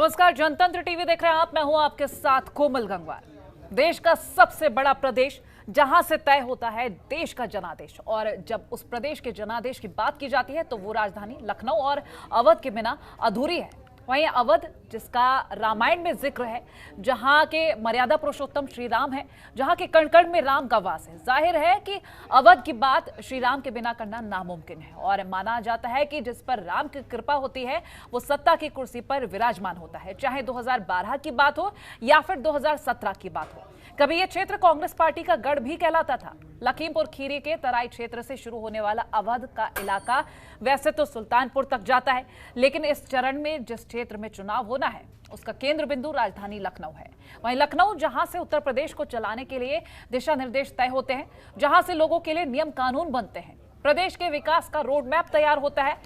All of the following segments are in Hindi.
नमस्कार, जनतंत्र टीवी देख रहे हैं आप। मैं हूं आपके साथ कोमल गंगवार। देश का सबसे बड़ा प्रदेश जहां से तय होता है देश का जनादेश, और जब उस प्रदेश के जनादेश की बात की जाती है तो वो राजधानी लखनऊ और अवध के बिना अधूरी है। वहीं अवध, जिसका रामायण में जिक्र है, जहां के मर्यादा पुरुषोत्तम श्री राम है, जहां के कण कण में राम का वास है, जाहिर है कि अवध की बात श्री राम के बिना करना नामुमकिन है। और माना जाता है कि जिस पर राम की कृपा होती है वो सत्ता की कुर्सी पर विराजमान होता है, चाहे 2012 की बात हो या फिर 2017 की बात हो। कभी यह क्षेत्र कांग्रेस पार्टी का गढ़ भी कहलाता था। लखीमपुर खीरी के तराई क्षेत्र से शुरू होने वाला अवध का इलाका वैसे तो सुल्तानपुर तक जाता है, लेकिन इस चरण में जिस क्षेत्र में चुनाव होना है उसका केंद्र बिंदु राजधानी लखनऊ है। वहीं लखनऊ, जहां से उत्तर प्रदेश को चलाने के लिए दिशा निर्देश तय होते हैं, जहां से लोगों के लिए नियम कानून बनते हैं, प्रदेश के विकास का रोड मैप तैयार होता है।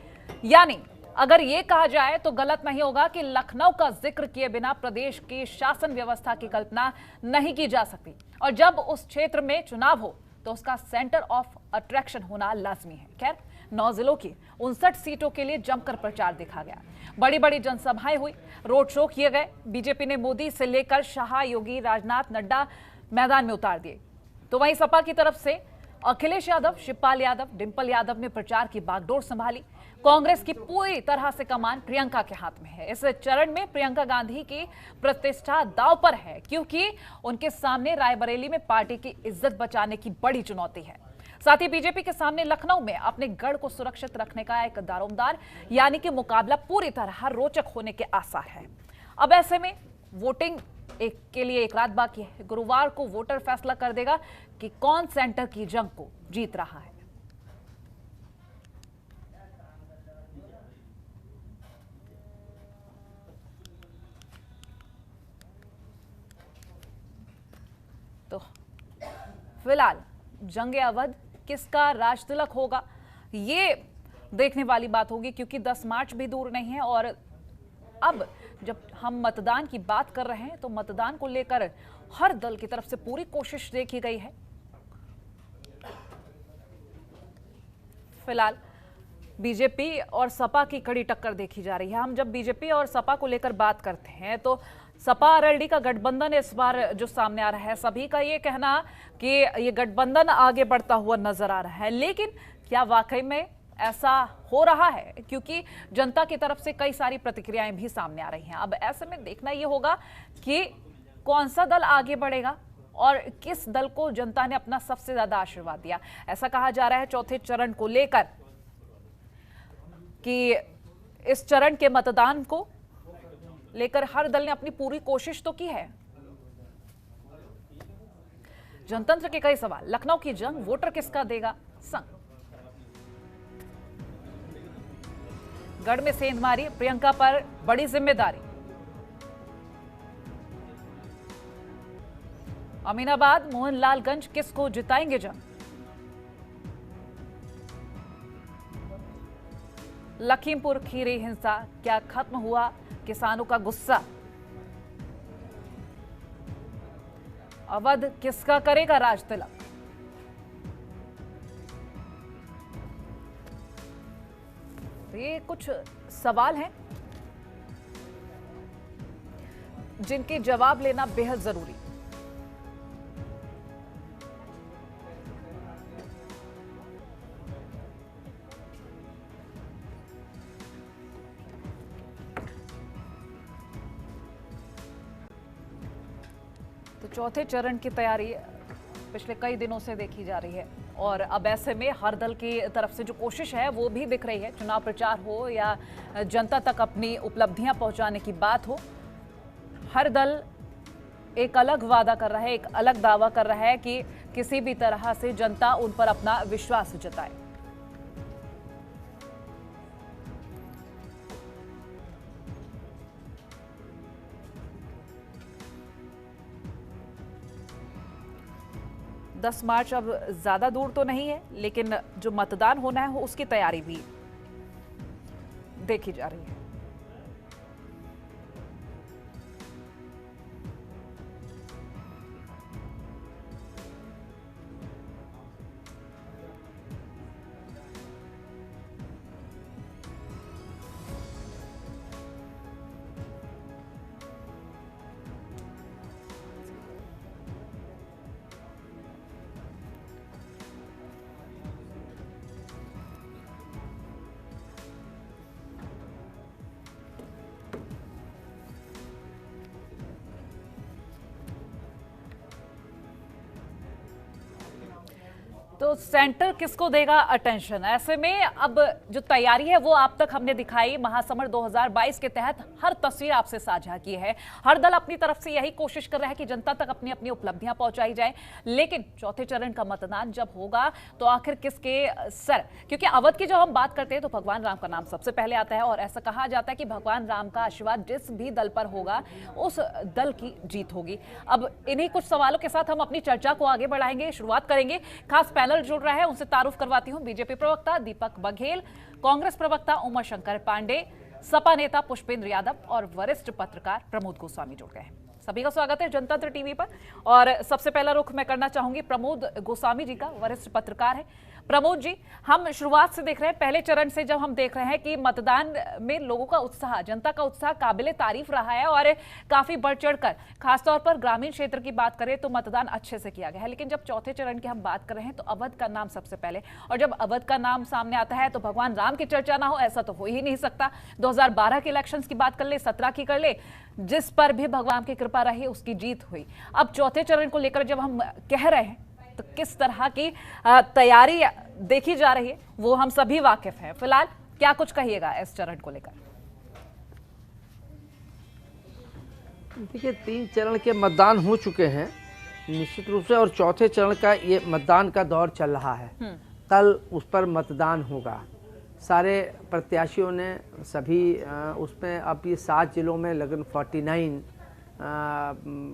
यानी अगर ये कहा जाए तो गलत नहीं होगा कि लखनऊ का जिक्र किए बिना प्रदेश की शासन व्यवस्था की कल्पना नहीं की जा सकती। और जब उस क्षेत्र में चुनाव हो तो उसका सेंटर ऑफ अट्रैक्शन होना लाजमी है। खैर, 9 जिलों की 59 सीटों के लिए जमकर प्रचार देखा गया। बड़ी बड़ी जनसभाएं हुई, रोड शो किए गए। बीजेपी ने मोदी से लेकर शाह, योगी, राजनाथ, नड्डा मैदान में उतार दिए। तो वहीं सपा की तरफ से अखिलेश यादव, शिवपाल यादव, डिंपल यादव ने प्रचार की बागडोर संभाली। कांग्रेस की पूरी तरह से कमान प्रियंका के हाथ में है। इस चरण में प्रियंका गांधी की प्रतिष्ठा दांव पर है, क्योंकि उनके सामने रायबरेली में पार्टी की इज्जत बचाने की बड़ी चुनौती है। साथ ही बीजेपी के सामने लखनऊ में अपने गढ़ को सुरक्षित रखने का एक दारोमदार यानी कि मुकाबला पूरी तरह रोचक होने के आसार है। अब ऐसे में वोटिंग के लिए एक रात बाकी है। गुरुवार को वोटर फैसला कर देगा कि कौन सेंटर की जंग को जीत रहा है। तो फिलहाल जंगे अवध किसका राज तिलक होगा, ये देखने वाली बात होगी, क्योंकि 10 मार्च भी दूर नहीं है। और अब जब हम मतदान की बात कर रहे हैं तो मतदान को लेकर हर दल की तरफ से पूरी कोशिश देखी गई है। फिलहाल बीजेपी और सपा की कड़ी टक्कर देखी जा रही है। हम जब बीजेपी और सपा को लेकर बात करते हैं तो सपा आरएलडी का गठबंधन इस बार जो सामने आ रहा है, सभी का ये कहना कि ये गठबंधन आगे बढ़ता हुआ नजर आ रहा है। लेकिन क्या वाकई में ऐसा हो रहा है? क्योंकि जनता की तरफ से कई सारी प्रतिक्रियाएं भी सामने आ रही हैं। अब ऐसे में देखना यह होगा कि कौन सा दल आगे बढ़ेगा और किस दल को जनता ने अपना सबसे ज्यादा आशीर्वाद दिया। ऐसा कहा जा रहा है चौथे चरण को लेकर कि इस चरण के मतदान को लेकर हर दल ने अपनी पूरी कोशिश तो की है। जनतंत्र के कई सवाल, लखनऊ की जंग, वोटर किसका देगा संग, गढ़ में सेंध मारी, प्रियंका पर बड़ी जिम्मेदारी, अमीनाबाद, मोहनलालगंज किसको जिताएंगे जंग, लखीमपुर खीरी हिंसा, क्या खत्म हुआ किसानों का गुस्सा, अवध किसका करेगा राज तिलक। ये कुछ सवाल हैं जिनके जवाब लेना बेहद जरूरी। तो चौथे चरण की तैयारी पिछले कई दिनों से देखी जा रही है, और अब ऐसे में हर दल की तरफ से जो कोशिश है वो भी दिख रही है। चुनाव प्रचार हो या जनता तक अपनी उपलब्धियां पहुंचाने की बात हो, हर दल एक अलग वादा कर रहा है, एक अलग दावा कर रहा है कि किसी भी तरह से जनता उन पर अपना विश्वास जताए। दस मार्च अब ज्यादा दूर तो नहीं है, लेकिन जो मतदान होना है उसकी तैयारी भी देखी जा रही है। तो सेंटर किसको देगा अटेंशन? ऐसे में अब जो तैयारी है वो आप तक हमने दिखाई। महासमर 2022 के तहत हर तस्वीर आपसे साझा की है। हर दल अपनी तरफ से यही कोशिश कर रहा है कि जनता तक अपनी अपनी उपलब्धियां पहुंचाई जाए। लेकिन चौथे चरण का मतदान जब होगा तो आखिर किसके सर? क्योंकि अवध की जब हम बात करते हैं तो भगवान राम का नाम सबसे पहले आता है और ऐसा कहा जाता है कि भगवान राम का आशीर्वाद जिस भी दल पर होगा उस दल की जीत होगी। अब इन्हीं कुछ सवालों के साथ हम अपनी चर्चा को आगे बढ़ाएंगे, शुरुआत करेंगे। खास पैनल जुड़ रहा है, उनसे तारुफ करवाती हूं। बीजेपी प्रवक्ता दीपक बघेल, कांग्रेस प्रवक्ता उमा शंकर पांडे, सपा नेता पुष्पेंद्र यादव और वरिष्ठ पत्रकार प्रमोद गोस्वामी जुड़ गए हैं। सभी का स्वागत है जनतंत्र टीवी पर। और सबसे पहला रुख मैं करना चाहूंगी प्रमोद गोस्वामी जी का, वरिष्ठ पत्रकार है। प्रमोद जी, हम शुरुआत से देख रहे हैं, पहले चरण से जब हम देख रहे हैं कि मतदान में लोगों का उत्साह, जनता का उत्साह काबिले तारीफ रहा है और काफी बढ़ चढ़कर, खासतौर पर ग्रामीण क्षेत्र की बात करें तो मतदान अच्छे से किया गया है। लेकिन जब चौथे चरण की हम बात कर रहे हैं तो अवध का नाम सबसे पहले, और जब अवध का नाम सामने आता है तो भगवान राम की चर्चा ना हो ऐसा तो हो ही नहीं सकता। 2012 के इलेक्शंस की बात कर ले, 17 की कर ले, जिस पर भी भगवान की कृपा रही उसकी जीत हुई। अब चौथे चरण को लेकर जब हम कह रहे हैं तो किस तरह की तैयारी देखी जा रही है वो हम सभी वाकिफ हैं। फिलहाल क्या कुछ कहिएगा इस चरण को लेकर? देखिए, 3 चरण के मतदान हो चुके हैं निश्चित रूप से, और चौथे चरण का ये मतदान का दौर चल रहा है। कल उस पर मतदान होगा। सारे प्रत्याशियों ने सभी उसमें अब ये 7 जिलों में लगभग 49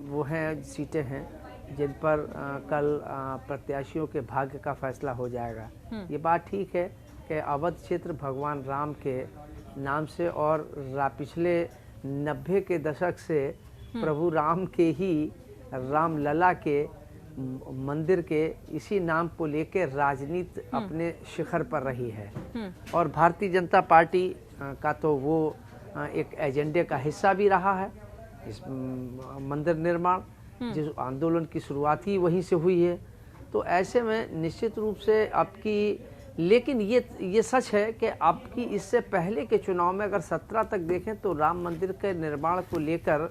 वो हैं सीटें हैं जिन पर कल प्रत्याशियों के भाग्य का फैसला हो जाएगा। ये बात ठीक है कि अवध क्षेत्र भगवान राम के नाम से और पिछले 90 के दशक से प्रभु राम के ही रामलला के मंदिर के इसी नाम को लेकर राजनीति अपने शिखर पर रही है। और भारतीय जनता पार्टी का तो वो एक एजेंडे का हिस्सा भी रहा है। इस मंदिर निर्माण जिस आंदोलन की शुरुआत ही वहीं से हुई है। तो ऐसे में निश्चित रूप से आपकी, लेकिन ये सच है कि आपकी इससे पहले के चुनाव में अगर 17 तक देखें तो राम मंदिर के निर्माण को लेकर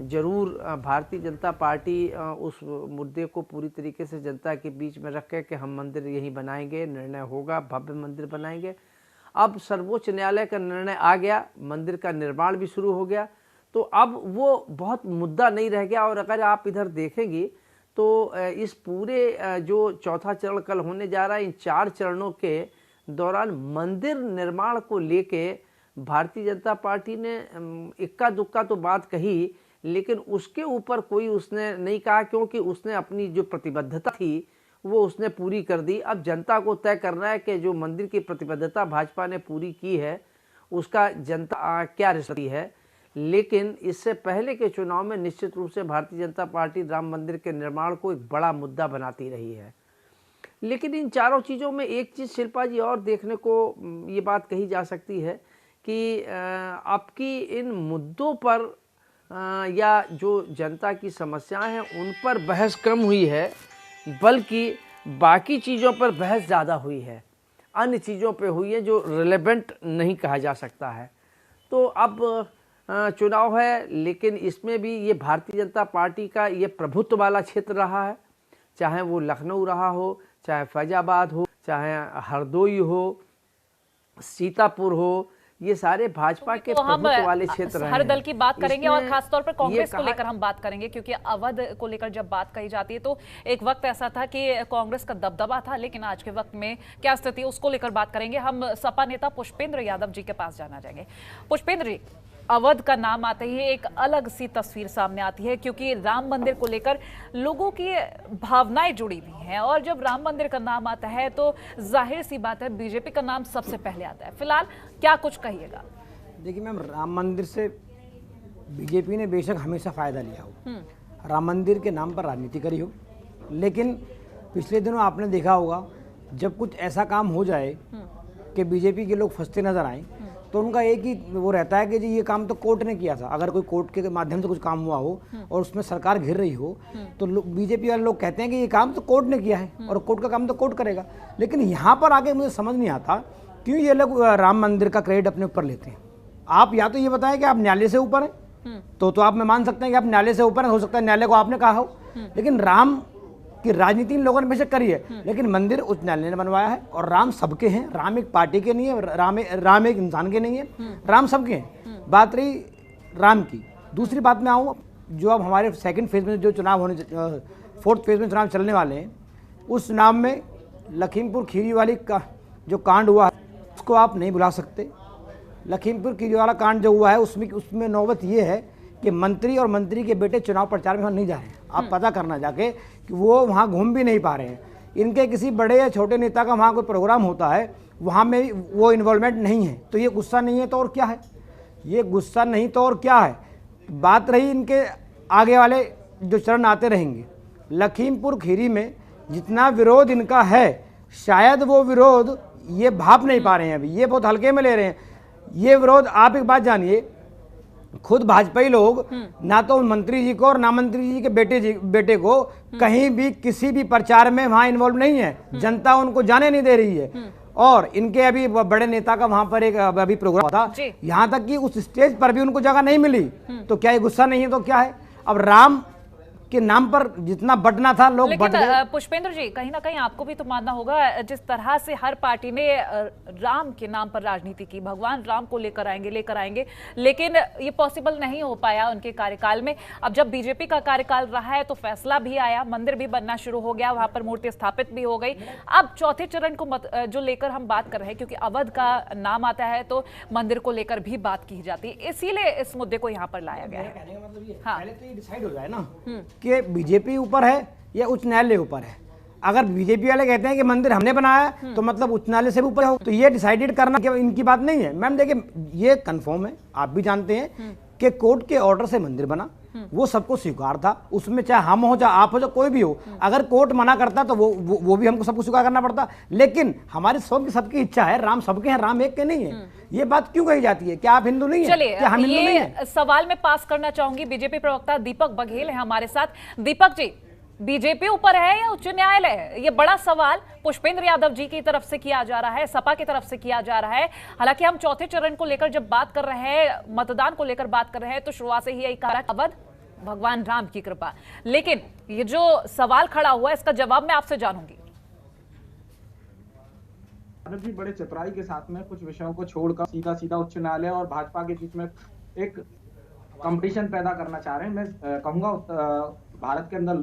जरूर भारतीय जनता पार्टी उस मुद्दे को पूरी तरीके से जनता के बीच में रख के कि हम मंदिर यहीं बनाएंगे, निर्णय होगा, भव्य मंदिर बनाएंगे। अब सर्वोच्च न्यायालय का निर्णय आ गया, मंदिर का निर्माण भी शुरू हो गया, तो अब वो बहुत मुद्दा नहीं रह गया। और अगर आप इधर देखेंगे तो इस पूरे जो चौथा चरण कल होने जा रहा है, इन 4 चरणों के दौरान मंदिर निर्माण को लेके भारतीय जनता पार्टी ने इक्का दुक्का तो बात कही, लेकिन उसके ऊपर कोई उसने नहीं कहा, क्योंकि उसने अपनी जो प्रतिबद्धता थी वो उसने पूरी कर दी। अब जनता को तय करना है कि जो मंदिर की प्रतिबद्धता भाजपा ने पूरी की है उसका जनता क्या रिश्ती है। लेकिन इससे पहले के चुनाव में निश्चित रूप से भारतीय जनता पार्टी राम मंदिर के निर्माण को एक बड़ा मुद्दा बनाती रही है। लेकिन इन चारों चीज़ों में एक चीज़ शिल्पा जी और देखने को ये बात कही जा सकती है कि आपकी इन मुद्दों पर या जो जनता की समस्याएं हैं उन पर बहस कम हुई है, बल्कि बाकी चीज़ों पर बहस ज़्यादा हुई है, अन्य चीज़ों पे हुई है जो रिलेवेंट नहीं कहा जा सकता है। तो अब चुनाव है, लेकिन इसमें भी ये भारतीय जनता पार्टी का ये प्रभुत्व वाला क्षेत्र रहा है, चाहे वो लखनऊ रहा हो, चाहे फैजाबाद हो, चाहे हरदोई हो, सीतापुर हो, ये सारे भाजपा के प्रभुत्व वाले क्षेत्र हैं। हर दल की बात करेंगे और खासतौर पर कांग्रेस को लेकर हम बात करेंगे, क्योंकि अवध को लेकर जब बात कही जाती है तो एक वक्त ऐसा था कि कांग्रेस का दबदबा था, लेकिन आज के वक्त में क्या स्थिति, उसको लेकर बात करेंगे। हम सपा नेता पुष्पेंद्र यादव जी के पास जाना चाहेंगे। पुष्पेंद्र जी, अवध का नाम आते ही एक अलग सी तस्वीर सामने आती है, क्योंकि राम मंदिर को लेकर लोगों की भावनाएं जुड़ी हुई हैं, और जब राम मंदिर का नाम आता है तो जाहिर सी बात है बीजेपी का नाम सबसे पहले आता है। फिलहाल क्या कुछ कहिएगा? देखिए मैम, राम मंदिर से बीजेपी ने बेशक हमेशा फायदा लिया हो, राम मंदिर के नाम पर राजनीति करी हो, लेकिन पिछले दिनों आपने देखा होगा जब कुछ ऐसा काम हो जाए कि बीजेपी के लोग फंसते नजर आए तो उनका एक ही वो रहता है कि जी ये काम तो कोर्ट ने किया था। अगर कोई कोर्ट के माध्यम से कुछ काम हुआ हो और उसमें सरकार घिर रही हो तो बीजेपी वाले लोग कहते हैं कि ये काम तो कोर्ट ने किया है और कोर्ट का काम तो कोर्ट करेगा। लेकिन यहाँ पर आके मुझे समझ नहीं आता क्यों ये लोग राम मंदिर का क्रेडिट अपने ऊपर लेते हैं। आप या तो ये बताएं कि आप न्यायालय से ऊपर हैं, तो आप मैं मान सकते हैं कि आप न्यायालय से ऊपर हैं, हो सकता है न्यायालय को आपने कहा हो, लेकिन राम कि राजनीति इन लोगों ने बेशक करी है, लेकिन मंदिर उच्च न्यायालय ने बनवाया है। और राम सबके हैं, राम एक पार्टी के नहीं है, राम एक इंसान के नहीं है, राम सबके हैं। बात रही राम की। दूसरी बात में आऊँ, जो अब हमारे सेकंड फेज में जो चुनाव होने, फोर्थ फेज में चुनाव चलने वाले हैं, उस चुनाव में लखीमपुर खीरी वाली का जो कांड हुआ है उसको आप नहीं भुला सकते। लखीमपुर खीरी वाला कांड जो हुआ है उसमें नौबत ये है कि मंत्री और मंत्री के बेटे चुनाव प्रचार में वहाँ नहीं जा रहे हैं। आप पता करना जाके कि वो वहाँ घूम भी नहीं पा रहे हैं। इनके किसी बड़े या छोटे नेता का वहाँ कोई प्रोग्राम होता है, वहाँ में वो इन्वॉल्वमेंट नहीं है। तो ये गुस्सा नहीं है तो और क्या है, ये गुस्सा नहीं तो और क्या है। बात रही इनके आगे वाले जो चरण आते रहेंगे, लखीमपुर खीरी में जितना विरोध इनका है, शायद वो विरोध ये भाप नहीं पा रहे हैं, अभी ये बहुत हल्के में ले रहे हैं ये विरोध। आप एक बात जानिए, खुद भाजपाई लोग ना तो मंत्री जी को और ना मंत्री जी के बेटे को कहीं भी किसी भी प्रचार में वहां इन्वॉल्व नहीं है। जनता उनको जाने नहीं दे रही है। और इनके अभी बड़े नेता का वहां पर एक अभी प्रोग्राम था, यहां तक कि उस स्टेज पर भी उनको जगह नहीं मिली। तो क्या ये गुस्सा नहीं है तो क्या है। अब राम के नाम पर जितना बटना था लोग बट गए। पुष्पेंद्र जी, कहीं ना कहीं आपको भी तो मानना होगा, जिस तरह से हर पार्टी ने राम के नाम पर राजनीति की, भगवान राम को लेकर आएंगे, लेकिन ये पॉसिबल नहीं हो पाया उनके कार्यकाल में। अब जब बीजेपी का कार्यकाल रहा है तो फैसला भी आया, मंदिर भी बनना शुरू हो गया, वहां पर मूर्ति स्थापित भी हो गई। अब चौथे चरण को जो लेकर हम बात कर रहे हैं, क्योंकि अवध का नाम आता है तो मंदिर को लेकर भी बात की जाती है, इसीलिए इस मुद्दे को यहाँ पर लाया गया है। पहले तो ये डिसाइड हो जाए ना कि बीजेपी ऊपर है या उच्च न्यायालय ऊपर है। अगर बीजेपी वाले कहते हैं कि मंदिर हमने बनाया तो मतलब उच्च न्यायालय से भी ऊपर हो, तो ये डिसाइडेड करना इनकी बात नहीं है। मैम देखिए, ये कंफर्म है, आप भी जानते हैं कि कोर्ट के ऑर्डर से मंदिर बना, वो सबको स्वीकार था। उसमें चाहे हम हो चाहे आप हो चाहे कोई भी हो, अगर कोर्ट मना करता तो वो भी हमको सबको स्वीकार करना पड़ता। लेकिन हमारी सबकी इच्छा है, राम सबके हैं, राम एक के नहीं है। ये बात क्यों कही जाती है? क्या आप हिंदू नहीं है? चलिए, क्या हम हिंदू नहीं है? सवाल में पास करना चाहूंगी। बीजेपी प्रवक्ता दीपक बघेल है हमारे साथ। दीपक जी, बीजेपी ऊपर है या उच्च न्यायालय है? ये बड़ा सवाल पुष्पेंद्र यादव जी की तरफ से किया जा रहा है, सपा की तरफ से किया जा रहा है। हालांकि हम चौथे चरण को लेकर जब बात कर रहे हैं, मतदान को लेकर बात कर रहे हैं, तो शुरुआत से ही यही कहा, अवध भगवान राम की कृपा। लेकिन ये जो सवाल खड़ा हुआ है, इसका जवाब मैं आपसे जानूंगी। जी बड़े चतुराई के साथ में कुछ विषयों को छोड़कर सीधा उच्च न्यायालय और भाजपा के बीच में एक कंपटीशन पैदा करना चाह रहे हैं। मैं कहूंगा भारत के अंदर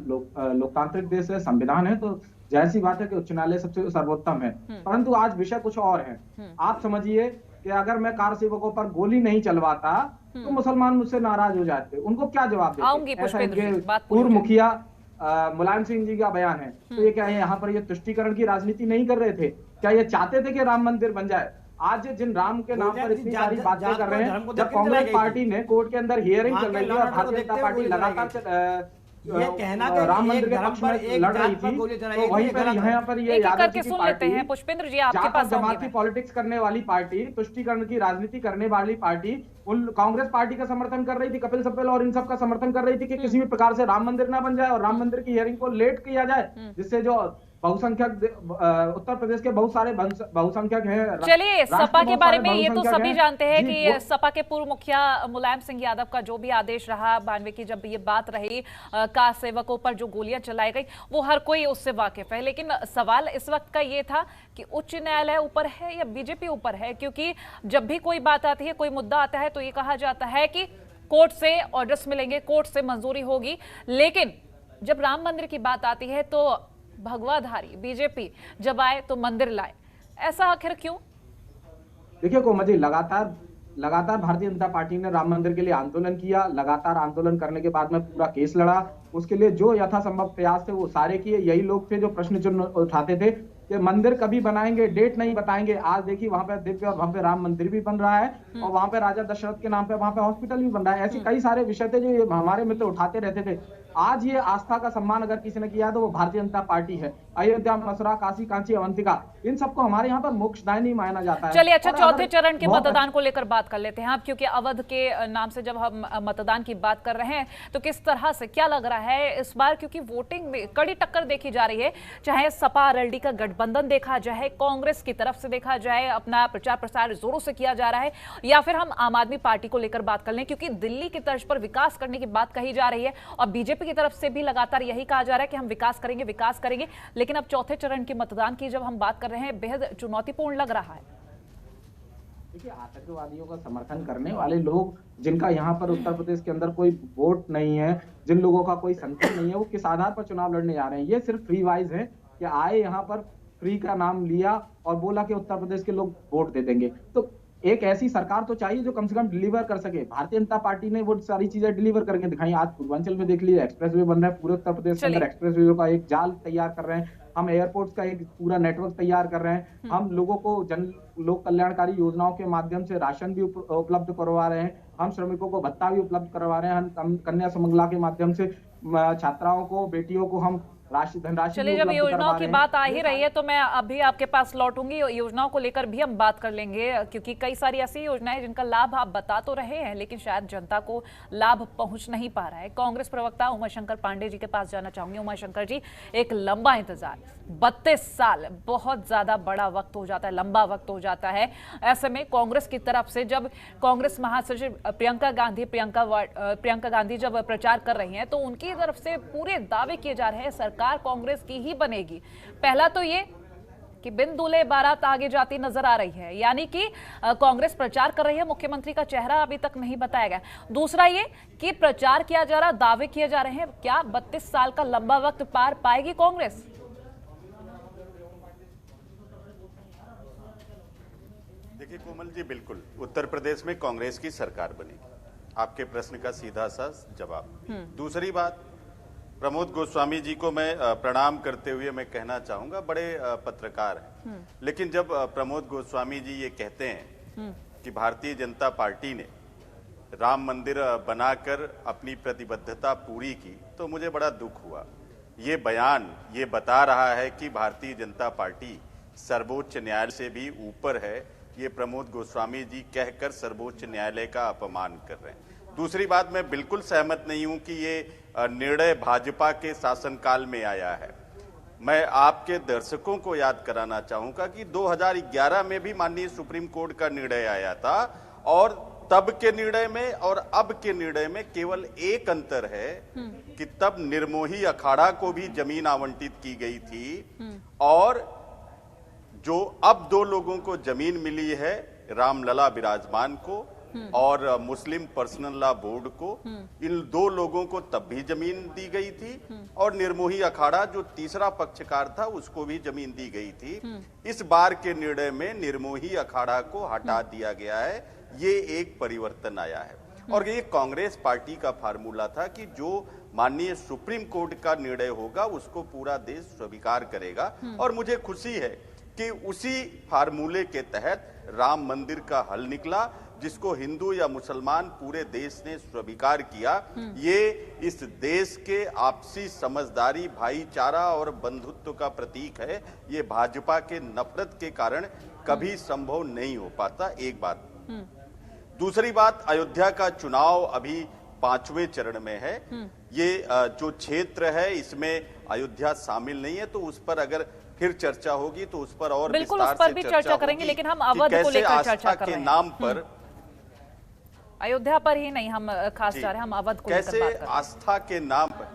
लोकतांत्रिक देश है, संविधान है, तो जाहिर सी बात है कि उच्च न्यायालय सबसे सर्वोत्तम है। परंतु आज विषय कुछ और है। आप समझिए कि अगर मैं कार सेवकों पर गोली नहीं चलवाता तो मुसलमान मुझसे नाराज हो जाते, उनको क्या जवाब देते? ऐसा इनके पूर्व मुखिया मुलायम सिंह जी का बयान है। तो ये क्या है, यहाँ पर ये तुष्टीकरण की राजनीति नहीं कर रहे थे? क्या ये चाहते थे कि राम मंदिर बन जाए? आज जिन राम के नाम पर इतनी सारी बातें कर रहे हैं, जब कांग्रेस पार्टी ने कोर्ट के अंदर हियरिंग चल रही है और भारतीय जनता पार्टी लगातार ये कहना कि राम मंदिर के पक्ष में लड़ रही थी, तो वहीं पर यहाँ पर ये यादव जी की पार्टी, पुष्पेंद्र जी आपके पास जमाती पॉलिटिक्स करने वाली पार्टी, तुष्टीकरण की राजनीति करने वाली पार्टी, उन कांग्रेस पार्टी का समर्थन कर रही थी, कपिल सिब्बल और इन सब का समर्थन कर रही थी कि किसी भी प्रकार से राम मंदिर ना बन जाए और राम मंदिर की हियरिंग को लेट किया जाए, जिससे जो बहुसंख्यक उत्तर प्रदेश के बहुत सारे बहुसंख्यक हैं। चलिए, सपा के बारे में ये तो सभी जानते हैं कि सपा के पूर्व मुखिया मुलायम सिंह यादव का जो भी आदेश रहा 92 की जब ये बात रही, कार सेवकों पर जो गोलियां चलाई गई, वो हर कोई उससे वाकिफ है। लेकिन सवाल इस वक्त का ये था कि उच्च न्यायालय ऊपर है या बीजेपी ऊपर है? क्योंकि जब भी कोई बात आती है, कोई मुद्दा आता है, तो ये कहा जाता है कि कोर्ट से ऑर्डर्स मिलेंगे, कोर्ट से मंजूरी होगी। लेकिन जब राम मंदिर की बात आती है तो भगवाधारी बीजेपी जब आए तो मंदिर लाए, ऐसा आखिर क्यों? देखिए कोमल जी, लगातार भारतीय जनता पार्टी ने राम मंदिर के लिए आंदोलन किया। लगातार आंदोलन करने के बाद में पूरा केस लड़ा। उसके लिए जो यथासंभव प्रयास थे वो सारे किए। यही लोग थे जो प्रश्न चिन्ह उठाते थे कि मंदिर कभी बनाएंगे, डेट नहीं बताएंगे। आज देखिए वहां पे दिव्य और भव्य राम मंदिर भी बन रहा है और वहां पे राजा दशरथ के नाम पे वहां पे हॉस्पिटल भी बन रहा है। ऐसे कई सारे विषय थे जो ये हमारे मित्र उठाते रहते थे। आज ये आस्था का सम्मान अगर किसी ने किया तो वो भारतीय जनता पार्टी है। अयोध्या, मथुरा, काशी, कांची, अवंतिका, इन सबको हमारे यहाँ पर मोक्षदायिनी माना जाता है। चलिए, अच्छा, चौथे चरण के मतदान को लेकर बात कर लेते हैं आप, क्योंकि अवध के नाम से जब हम मतदान की बात कर रहे हैं तो किस तरह से क्या लग रहा है इस बार? क्योंकि वोटिंग में कड़ी टक्कर देखी जा रही है, चाहे सपा आरएलडी का गठबंधन देखा जाए, कांग्रेस की तरफ से देखा जाए, अपना प्रचार प्रसार जोरों से किया जा रहा है, या फिर हम आम आदमी पार्टी को लेकर बात कर लें, क्योंकि दिल्ली की तर्ज पर विकास करने की बात कही जा रही है और बीजेपी की तरफ से भी लगातार यही कहा जा रहा है कि हम विकास करेंगे, लेकिन अब चौथे चरण के मतदान की जब हम बात कर रहे हैं, बेहद चुनौतीपूर्ण लग रहा है। देखिए, आतंकवादियों का समर्थन करने वाले लोग, जिनका यहाँ पर उत्तर प्रदेश के अंदर कोई वोट नहीं है, जिन लोगों का कोई संगठन नहीं है, वो किस आधार पर चुनाव लड़ने जा रहे हैं? ये सिर्फ फ्री वाइज है कि आए यहाँ पर, फ्री का नाम लिया और बोला कि उत्तर प्रदेश के लोग वोट दे देंगे। तो एक ऐसी सरकार तो चाहिए जो कम से कम डिलीवर कर सके। भारतीय जनता पार्टी ने वो सारी चीजें डिलीवर करके दिखाई। आज पूर्वांचल में देख लीजिए, एक्सप्रेसवे बन रहा है, पूरे उत्तर प्रदेश के अंदर एक्सप्रेसवे का एक जाल तैयार कर रहे हैं हम, एयरपोर्ट्स का एक पूरा नेटवर्क तैयार कर रहे हैं हम, लोगों को लोक कल्याणकारी योजनाओं के माध्यम से राशन भी उपलब्ध करवा रहे हैं हम, श्रमिकों को भत्ता भी उपलब्ध करवा रहे हैं हम, कन्या सुमंगला के माध्यम से छात्राओं को, बेटियों को हम धनराशि। चलिए, जब योजनाओं की बात आ ही रही है तो मैं अभी आपके पास लौटूंगी, योजनाओं को लेकर भी हम बात कर लेंगे, क्योंकि कई सारी ऐसी योजनाएं जिनका लाभ आप बता तो रहे हैं लेकिन शायद जनता को लाभ पहुंच नहीं पा रहा है। कांग्रेस प्रवक्ता उमाशंकर पांडे जी के पास जाना चाहूंगी। उमाशंकर जी, एक लंबा इंतजार, 32 साल बहुत ज्यादा बड़ा वक्त हो जाता है, लंबा वक्त हो जाता है। ऐसे में कांग्रेस की तरफ से जब कांग्रेस महासचिव प्रियंका गांधी जब प्रचार कर रही हैं तो उनकी तरफ से पूरे दावे किए जा रहे हैं सरकार कांग्रेस की ही बनेगी। पहला तो ये कि बिन दूल्हे बारात आगे जाती नजर आ रही है, यानी कि कांग्रेस प्रचार कर रही है, मुख्यमंत्री का चेहरा अभी तक नहीं बताया गया। दूसरा ये कि प्रचार किया जा रहा, दावे किए जा रहे हैं, क्या 32 साल का लंबा वक्त पार पाएगी कांग्रेस? देखिए कोमल जी, बिल्कुल उत्तर प्रदेश में कांग्रेस की सरकार बनेगी, आपके प्रश्न का सीधा सा जवाब। दूसरी बात, प्रमोद गोस्वामी जी को मैं प्रणाम करते हुए मैं कहना चाहूंगा, बड़े पत्रकार हैं, लेकिन जब प्रमोद गोस्वामी जी ये कहते हैं कि भारतीय जनता पार्टी ने राम मंदिर बनाकर अपनी प्रतिबद्धता पूरी की, तो मुझे बड़ा दुख हुआ। ये बयान ये बता रहा है कि भारतीय जनता पार्टी सर्वोच्च न्यायालय से भी ऊपर है, ये प्रमोद गोस्वामी जी कहकर सर्वोच्च न्यायालय का अपमान कर रहे हैं। दूसरी बात, मैं बिल्कुल सहमत नहीं हूं कि ये निर्णय भाजपा के शासनकाल में आया है। मैं आपके दर्शकों को याद कराना चाहूंगा कि 2011 में भी माननीय सुप्रीम कोर्ट का निर्णय आया था, और तब के निर्णय में और अब के निर्णय में केवल एक अंतर है कि तब निर्मोही अखाड़ा को भी जमीन आवंटित की गई थी, और जो अब 2 लोगों को जमीन मिली है, रामलला विराजमान को और मुस्लिम पर्सनल लॉ बोर्ड को, इन 2 लोगों को तब भी जमीन दी गई थी, और निर्मोही अखाड़ा जो तीसरा पक्षकार था उसको भी जमीन दी गई थी। इस बार के निर्णय में निर्मोही अखाड़ा को हटा दिया गया है, ये एक परिवर्तन आया है। और ये कांग्रेस पार्टी का फार्मूला था कि जो माननीय सुप्रीम कोर्ट का निर्णय होगा उसको पूरा देश स्वीकार करेगा, और मुझे खुशी है कि उसी फार्मूले के तहत राम मंदिर का हल निकला, जिसको हिंदू या मुसलमान पूरे देश ने स्वीकार किया। ये इस देश के आपसी समझदारी, भाईचारा और बंधुत्व का प्रतीक है। ये भाजपा के नफरत के कारण कभी संभव नहीं हो पाता, एक बात। दूसरी बात, अयोध्या का चुनाव अभी 5वें चरण में है। ये जो क्षेत्र है इसमें अयोध्या शामिल नहीं है, तो उस पर अगर फिर चर्चा होगी तो उस पर और बिल्कुल उस पर भी चर्चा करेंगे, लेकिन हम अवध को लेकर चर्चा कर रहे हैं। नाम पर अयोध्या पर ही नहीं हम खास जा रहे हैं, हम अवध को लेकर बात कर रहे हैं। कैसे आस्था के नाम पर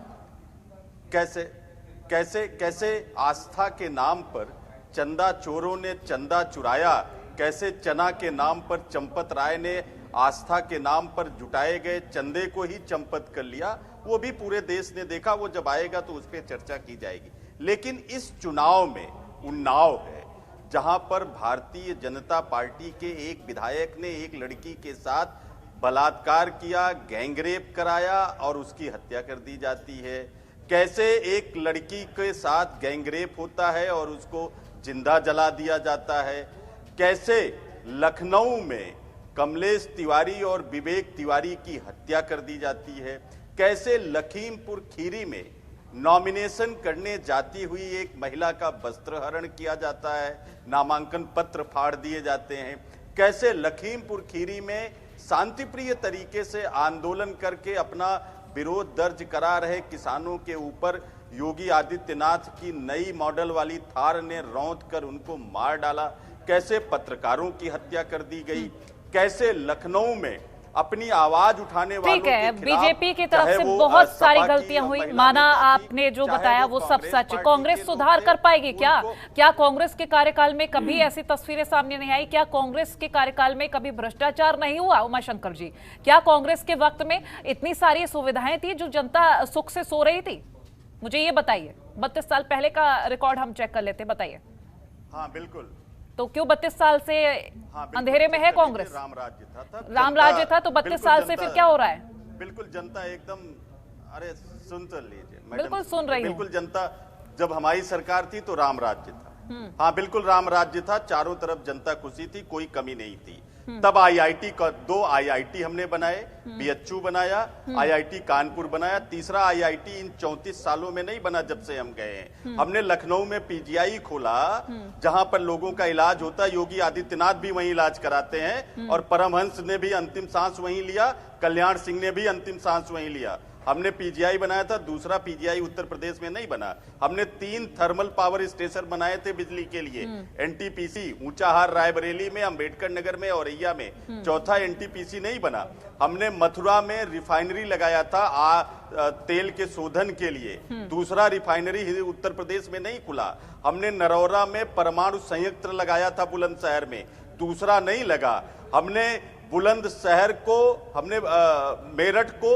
कैसे आस्था के नाम पर चंदा चोरों ने चंदा चुराया, कैसे चना के नाम पर चंपत राय ने आस्था के नाम पर जुटाए गए चंदे को ही चंपत कर लिया, वो भी पूरे देश ने देखा। वो जब आएगा तो उस पर चर्चा की जाएगी। लेकिन इस चुनाव में उन्नाव है, जहां पर भारतीय जनता पार्टी के एक विधायक ने एक लड़की के साथ बलात्कार किया, गैंगरेप कराया और उसकी हत्या कर दी जाती है। कैसे एक लड़की के साथ गैंगरेप होता है और उसको जिंदा जला दिया जाता है। कैसे लखनऊ में कमलेश तिवारी और विवेक तिवारी की हत्या कर दी जाती है। कैसे लखीमपुर खीरी में नॉमिनेशन करने जाती हुई एक महिला का वस्त्रहरण किया जाता है, नामांकन पत्र फाड़ दिए जाते हैं। कैसे लखीमपुर खीरी में शांतिप्रिय तरीके से आंदोलन करके अपना विरोध दर्ज करा रहे किसानों के ऊपर योगी आदित्यनाथ की नई मॉडल वाली थार ने रौंद कर उनको मार डाला। कैसे पत्रकारों की हत्या कर दी गई। कैसे लखनऊ में अपनी आवाज उठाने वालों ठीक है, के खिलाफ, बीजेपी की तरफ चाहे से वो बहुत सपा सारी की गलतियां या हुई, महिला माना नेता की, आपने जो चाहे बताया वो सब कांग्रेस सच। पार्टी कांग्रेस के सुधार लोग कर थे, पाएगी क्या? उनको- क्या कांग्रेस के कार्यकाल में कभी ऐसी तस्वीरें सामने नहीं आई? क्या कांग्रेस के कार्यकाल में कभी भ्रष्टाचार नहीं हुआ? उमाशंकर जी, क्या कांग्रेस के वक्त में इतनी सारी सुविधाएं थी जो जनता सुख से सो रही थी? मुझे ये बताइए, 32 साल पहले का रिकॉर्ड हम चेक कर लेते, बताइए। हाँ बिल्कुल। तो क्यों 32 साल से हाँ, बिल्कुल, अंधेरे में है तभी कांग्रेस? राम राज्य था, तब राम जनता- राज्य था, तो 32 बिल्कुल साल से जनता- फिर क्या हो रहा है? बिल्कुल जनता एकदम, अरे सुन तो लीजिए मैडम, बिल्कुल सुन रही हूं। बिल्कुल जनता, जब हमारी सरकार थी तो राम राज्य था। हाँ बिल्कुल राम राज्य था, चारों तरफ जनता खुशी थी, कोई कमी नहीं थी। तब आईआईटी का 2 आईआईटी हमने बनाए, बीएचयू बनाया, आईआईटी कानपुर बनाया, तीसरा आईआईटी इन 34 सालों में नहीं बना जब से हम गए हैं। हमने लखनऊ में पीजीआई खोला, जहां पर लोगों का इलाज होता है। योगी आदित्यनाथ भी वहीं इलाज कराते हैं और परमहंस ने भी अंतिम सांस वहीं लिया, कल्याण सिंह ने भी अंतिम सांस वहीं लिया। हमने पीजीआई बनाया था, दूसरा पीजीआई उत्तर प्रदेश में नहीं बना। हमने 3 थर्मल पावर स्टेशन बनाए थे बिजली के लिए, एनटीपीसी ऊंचाहार रायबरेली में, अंबेडकर नगर में, औरैया में। चौथा एनटीपीसी नहीं बना। हमने मथुरा में रिफाइनरी लगाया था तेल के शोधन के लिए, दूसरा रिफाइनरी उत्तर प्रदेश में नहीं खुला। हमने नरौरा में परमाणु संयंत्र लगाया था बुलंदशहर में, दूसरा नहीं लगा। हमने बुलंदशहर को, हमने मेरठ को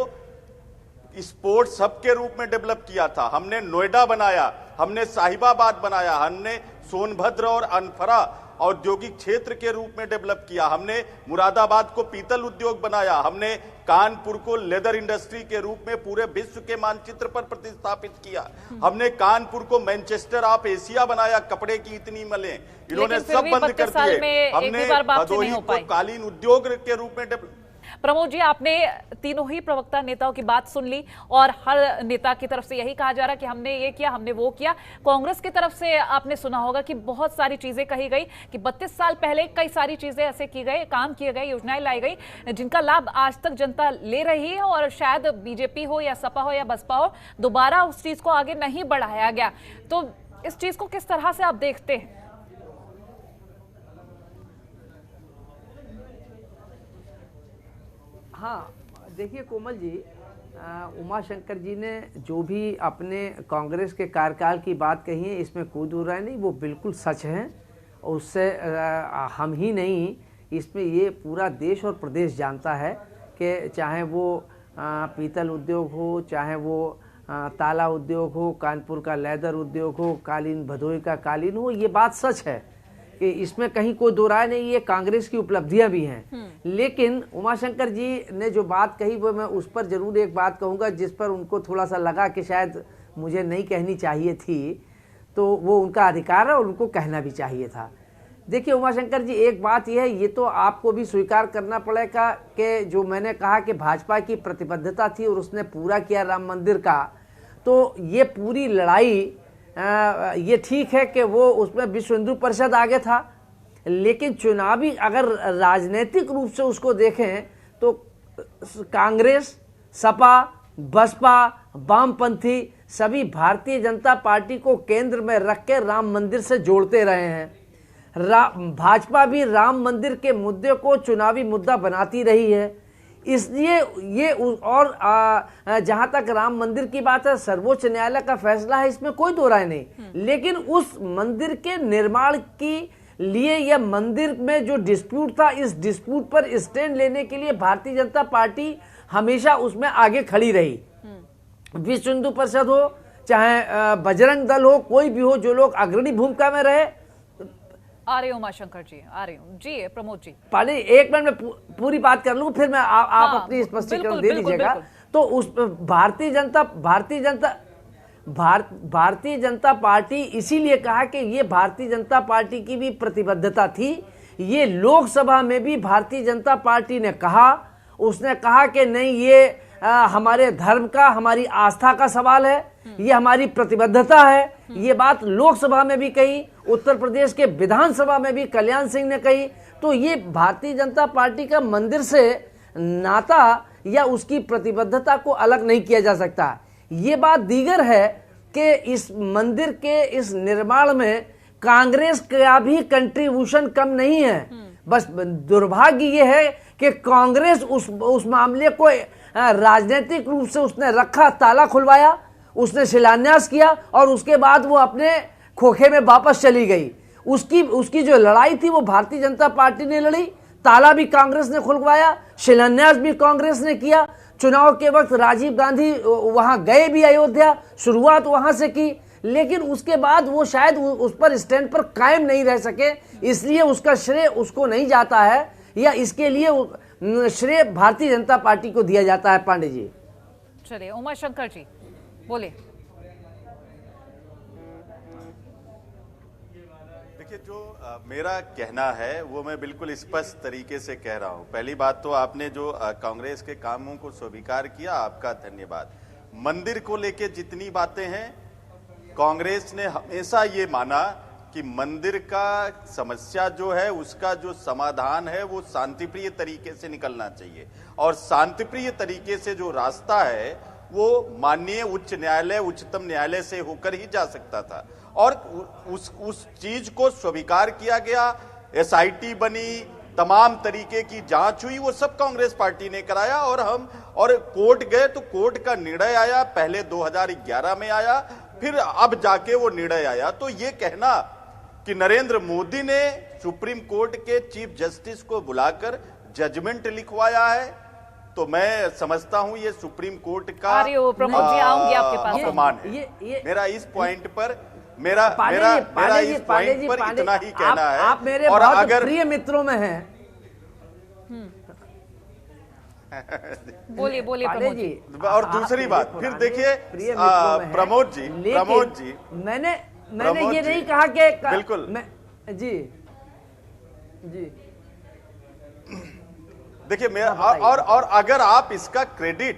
स्पोर्ट्स हब के रूप में डेवलप किया था। हमने नोएडा बनाया, हमने साहिबाबाद बनाया, हमने सोनभद्र और अनफरा औद्योगिक क्षेत्र के रूप में डेवलप किया। हमने मुरादाबाद को पीतल उद्योग बनाया, हमने कानपुर को लेदर इंडस्ट्री के रूप में पूरे विश्व के मानचित्र पर प्रतिस्थापित किया। हमने कानपुर को मैनचेस्टर ऑफ एशिया बनाया, कपड़े की इतनी मिलें इन्होंने सब बंद कर दिए। हमने भदोही को कालीन उद्योग के रूप में प्रमोद जी, आपने तीनों ही प्रवक्ता नेताओं की बात सुन ली और हर नेता की तरफ से यही कहा जा रहा है कि हमने ये किया, हमने वो किया। कांग्रेस की तरफ से आपने सुना होगा कि बहुत सारी चीजें कही गई कि 32 साल पहले कई सारी चीजें ऐसे की गए, काम किए गए, योजनाएं लाई गई जिनका लाभ आज तक जनता ले रही है और शायद बीजेपी हो या सपा हो या बसपा हो, दोबारा उस चीज को आगे नहीं बढ़ाया गया। तो इस चीज को किस तरह से आप देखते हैं? हाँ देखिए कोमल जी, उमाशंकर जी ने जो भी अपने कांग्रेस के कार्यकाल की बात कही है, इसमें कोई दो राय नहीं, वो बिल्कुल सच है। और उससे हम ही नहीं, इसमें ये पूरा देश और प्रदेश जानता है कि चाहे वो पीतल उद्योग हो, चाहे वो ताला उद्योग हो, कानपुर का लेदर उद्योग हो, कालीन भदोही का कालीन हो, ये बात सच है कि इसमें कहीं कोई दो राय नहीं। ये कांग्रेस की उपलब्धियां भी हैं। लेकिन उमाशंकर जी ने जो बात कही वो मैं उस पर जरूर एक बात कहूँगा जिस पर उनको थोड़ा सा लगा कि शायद मुझे नहीं कहनी चाहिए थी, तो वो उनका अधिकार है और उनको कहना भी चाहिए था। देखिए उमाशंकर जी, एक बात यह है, ये तो आपको भी स्वीकार करना पड़ेगा कि जो मैंने कहा कि भाजपा की प्रतिबद्धता थी और उसने पूरा किया राम मंदिर का, तो ये पूरी लड़ाई ये ठीक है कि वो उसमें विश्व हिंदू परिषद आगे था, लेकिन चुनावी अगर राजनीतिक रूप से उसको देखें तो कांग्रेस, सपा, बसपा, वामपंथी सभी भारतीय जनता पार्टी को केंद्र में रख के राम मंदिर से जोड़ते रहे हैं। भाजपा भी राम मंदिर के मुद्दे को चुनावी मुद्दा बनाती रही है। इसलिए ये और जहां तक राम मंदिर की बात है, सर्वोच्च न्यायालय का फैसला है, इसमें कोई दो राय नहीं। लेकिन उस मंदिर के निर्माण की लिए या मंदिर में जो डिस्प्यूट था, इस डिस्प्यूट पर स्टैंड लेने के लिए भारतीय जनता पार्टी हमेशा उसमें आगे खड़ी रही। विश्व हिंदू परिषद हो, चाहे बजरंग दल हो, कोई भी हो, जो लोग अग्रणी भूमिका में रहे। आ रही हूँ उमाशंकर जी, आ रही हूँ जी। प्रमोद जी, पहले एक मिनट में पूरी बात कर लूं, फिर मैं आप अपनी स्पष्टीकरण दे दीजिएगा। तो उस भारतीय जनता पार्टी इसीलिए कहा कि ये भारतीय जनता पार्टी की भी प्रतिबद्धता थी। ये लोकसभा में भी भारतीय जनता पार्टी ने कहा, उसने कहा कि नहीं, ये हमारे धर्म का, हमारी आस्था का सवाल है, ये हमारी प्रतिबद्धता है। ये बात लोकसभा में भी कही, उत्तर प्रदेश के विधानसभा में भी कल्याण सिंह ने कही। तो ये भारतीय जनता पार्टी का मंदिर से नाता या उसकी प्रतिबद्धता को अलग नहीं किया जा सकता। ये बात दीगर है कि इस मंदिर के इस निर्माण में कांग्रेस का भी कंट्रीब्यूशन कम नहीं है। बस दुर्भाग्य ये है कि कांग्रेस उस मामले को राजनीतिक रूप से उसने रखा, ताला खुलवाया, उसने शिलान्यास किया और उसके बाद वो अपने खोखे में वापस चली गई। उसकी जो लड़ाई थी वो भारतीय जनता पार्टी ने लड़ी, ताला भी कांग्रेस ने खुलवाया, शिलान्यास भी कांग्रेस ने किया। चुनाव के वक्त राजीव गांधी वहां गए भी अयोध्या, शुरुआत वहां से की, लेकिन उसके बाद वो शायद उस पर स्टैंड पर कायम नहीं रह सके, इसलिए उसका श्रेय उसको नहीं जाता है, या इसके लिए श्रेय भारतीय जनता पार्टी को दिया जाता है। पांडे जी चलिए, उमाशंकर जी बोले। देखिए, जो मेरा कहना है वो मैं बिल्कुल स्पष्ट तरीके से कह रहा हूं। पहली बात तो आपने जो कांग्रेस के कामों को स्वीकार किया, आपका धन्यवाद। मंदिर को लेके जितनी बातें हैं, कांग्रेस ने हमेशा ये माना कि मंदिर का समस्या जो है उसका जो समाधान है वो शांतिप्रिय तरीके से निकलना चाहिए, और शांतिप्रिय तरीके से जो रास्ता है वो माननीय उच्च न्यायालय, उच्चतम न्यायालय से होकर ही जा सकता था, और उस चीज को स्वीकार किया गया। एसआईटी बनी, तमाम तरीके की जांच हुई, वो सब कांग्रेस पार्टी ने कराया, और कोर्ट गए तो कोर्ट का निर्णय आया, पहले 2011 में आया, फिर अब जाके वो निर्णय आया। तो ये कहना कि नरेंद्र मोदी ने सुप्रीम कोर्ट के चीफ जस्टिस को बुलाकर जजमेंट लिखवाया है, तो मैं समझता हूं ये सुप्रीम कोर्ट का प्रमोद जी आऊंगी आपके पास। अपमान है। मेरा इस पॉइंट पर मेरा इस पॉइंट पर इतना ही कहना है। आप मेरे और बहुत प्रिय मित्रों में हैं। बोलिए प्रमोद जी। और दूसरी बात फिर देखिए प्रमोद जी, मैंने ये नहीं कहा कि बिल्कुल जी देखिए, मैं और अगर आप इसका क्रेडिट